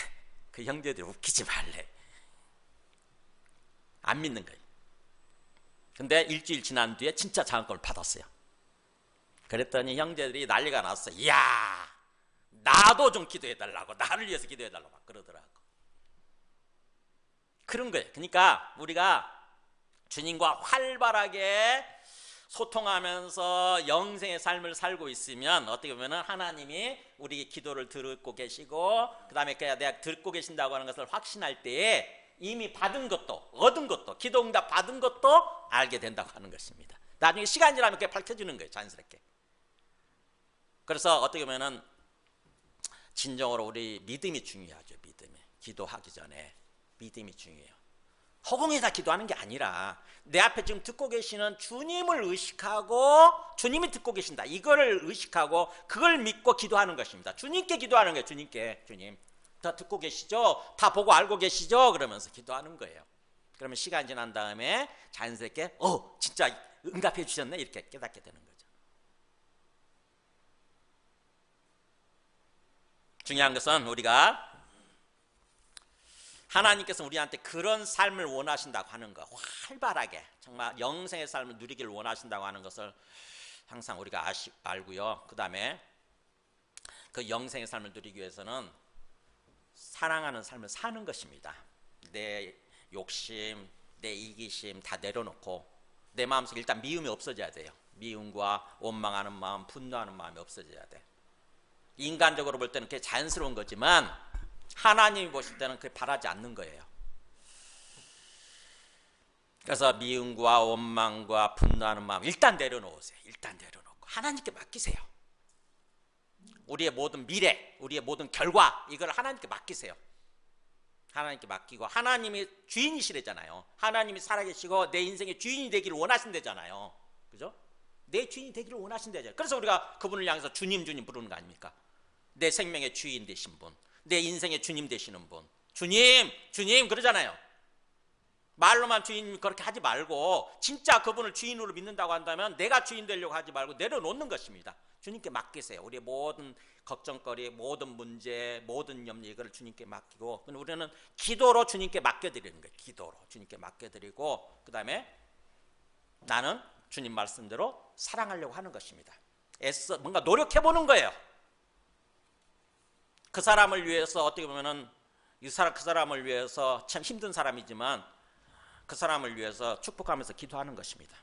그 형제들이 웃기지 말래. 안 믿는 거예요. 근데 일주일 지난 뒤에 진짜 장학금을 받았어요. 그랬더니 형제들이 난리가 났어. 이야, 나도 좀 기도해달라고. 나를 위해서 기도해달라고 막 그러더라고. 그런 거예요. 그러니까 우리가 주님과 활발하게 소통하면서 영생의 삶을 살고 있으면 어떻게 보면 하나님이 우리 기도를 듣고 계시고 그 다음에 내가 듣고 계신다고 하는 것을 확신할 때에 이미 받은 것도 얻은 것도 기도응답 받은 것도 알게 된다고 하는 것입니다. 나중에 시간이 지나면 그게 밝혀지는 거예요. 자연스럽게. 그래서 어떻게 보면은 진정으로 우리 믿음이 중요하죠. 믿음이. 기도하기 전에 믿음이 중요해요. 허공에다 기도하는 게 아니라 내 앞에 지금 듣고 계시는 주님을 의식하고 주님이 듣고 계신다. 이거를 의식하고 그걸 믿고 기도하는 것입니다. 주님께 기도하는 거예요. 주님께. 주님 다 듣고 계시죠? 다 보고 알고 계시죠? 그러면서 기도하는 거예요. 그러면 시간이 지난 다음에 자연스럽게 진짜 응답해 주셨네 이렇게 깨닫게 되는 거죠. 중요한 것은 우리가 하나님께서 우리한테 그런 삶을 원하신다고 하는 거, 활발하게 정말 영생의 삶을 누리기를 원하신다고 하는 것을 항상 우리가 알고요. 그 다음에 그 영생의 삶을 누리기 위해서는 사랑하는 삶을 사는 것입니다. 내 욕심, 내 이기심 다 내려놓고 내 마음속에 일단 미움이 없어져야 돼요. 미움과 원망하는 마음, 분노하는 마음이 없어져야 돼. 인간적으로 볼 때는 그게 자연스러운 거지만 하나님이 보실 때는 그게 바라지 않는 거예요. 그래서 미움과 원망과 분노하는 마음 일단 내려놓으세요. 일단 내려놓고 하나님께 맡기세요. 우리의 모든 미래, 우리의 모든 결과 이걸 하나님께 맡기세요. 하나님께 맡기고 하나님이 주인이시래잖아요. 하나님이 살아계시고 내 인생의 주인이 되기를 원하신대잖아요. 그죠? 내 주인이 되기를 원하신대잖아요. 그래서 우리가 그분을 향해서 주님 주님 부르는 거 아닙니까? 내 생명의 주인 되신 분, 내 인생의 주님 되시는 분, 주님 주님 그러잖아요. 말로만 주인 그렇게 하지 말고 진짜 그분을 주인으로 믿는다고 한다면 내가 주인 되려고 하지 말고 내려놓는 것입니다. 주님께 맡기세요. 우리의 모든 걱정거리, 모든 문제, 모든 염려 이걸 주님께 맡기고 우리는 기도로 주님께 맡겨드리는 거예요. 기도로 주님께 맡겨드리고 그 다음에 나는 주님 말씀대로 사랑하려고 하는 것입니다. 애써 뭔가 노력해보는 거예요. 그 사람을 위해서 어떻게 보면은 그 사람을 위해서 참 힘든 사람이지만 그 사람을 위해서 축복하면서 기도하는 것입니다.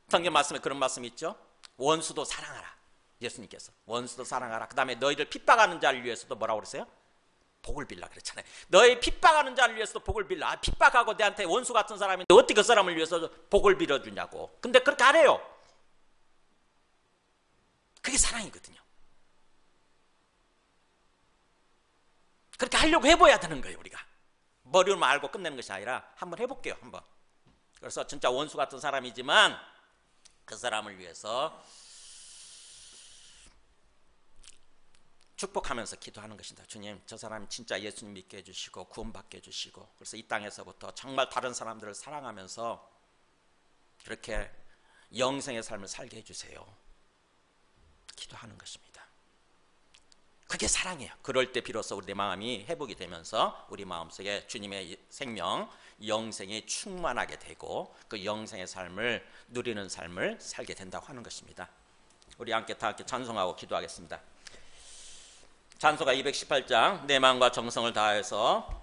성경 말씀에 그런 말씀이 있죠. 원수도 사랑하라. 예수님께서 원수도 사랑하라. 그 다음에 너희를 핍박하는 자를 위해서도 뭐라고 그랬어요? 복을 빌라 그랬잖아요. 너희 핍박하는 자를 위해서도 복을 빌라. 핍박하고 내한테 원수 같은 사람인데 어떻게 그 사람을 위해서 복을 빌어주냐고. 근데 그렇게 하래요. 그게 사랑이거든요. 그렇게 하려고 해봐야 되는 거예요. 우리가 머리로만 알고 끝내는 것이 아니라 한번 해볼게요. 한번. 그래서 진짜 원수 같은 사람이지만 그 사람을 위해서 축복하면서 기도하는 것입니다. 주님, 저 사람 진짜 예수님 믿게 해주시고 구원받게 해주시고, 그래서 이 땅에서부터 정말 다른 사람들을 사랑하면서 그렇게 영생의 삶을 살게 해주세요. 기도하는 것입니다. 그게 사랑이에요. 그럴 때 비로소 우리 마음이 회복이 되면서 우리 마음속에 주님의 생명, 영생이 충만하게 되고 그 영생의 삶을 누리는 삶을 살게 된다고 하는 것입니다. 우리 함께 다 함께 찬송하고 기도하겠습니다. 찬송가 218장 내 마음과 정성을 다해서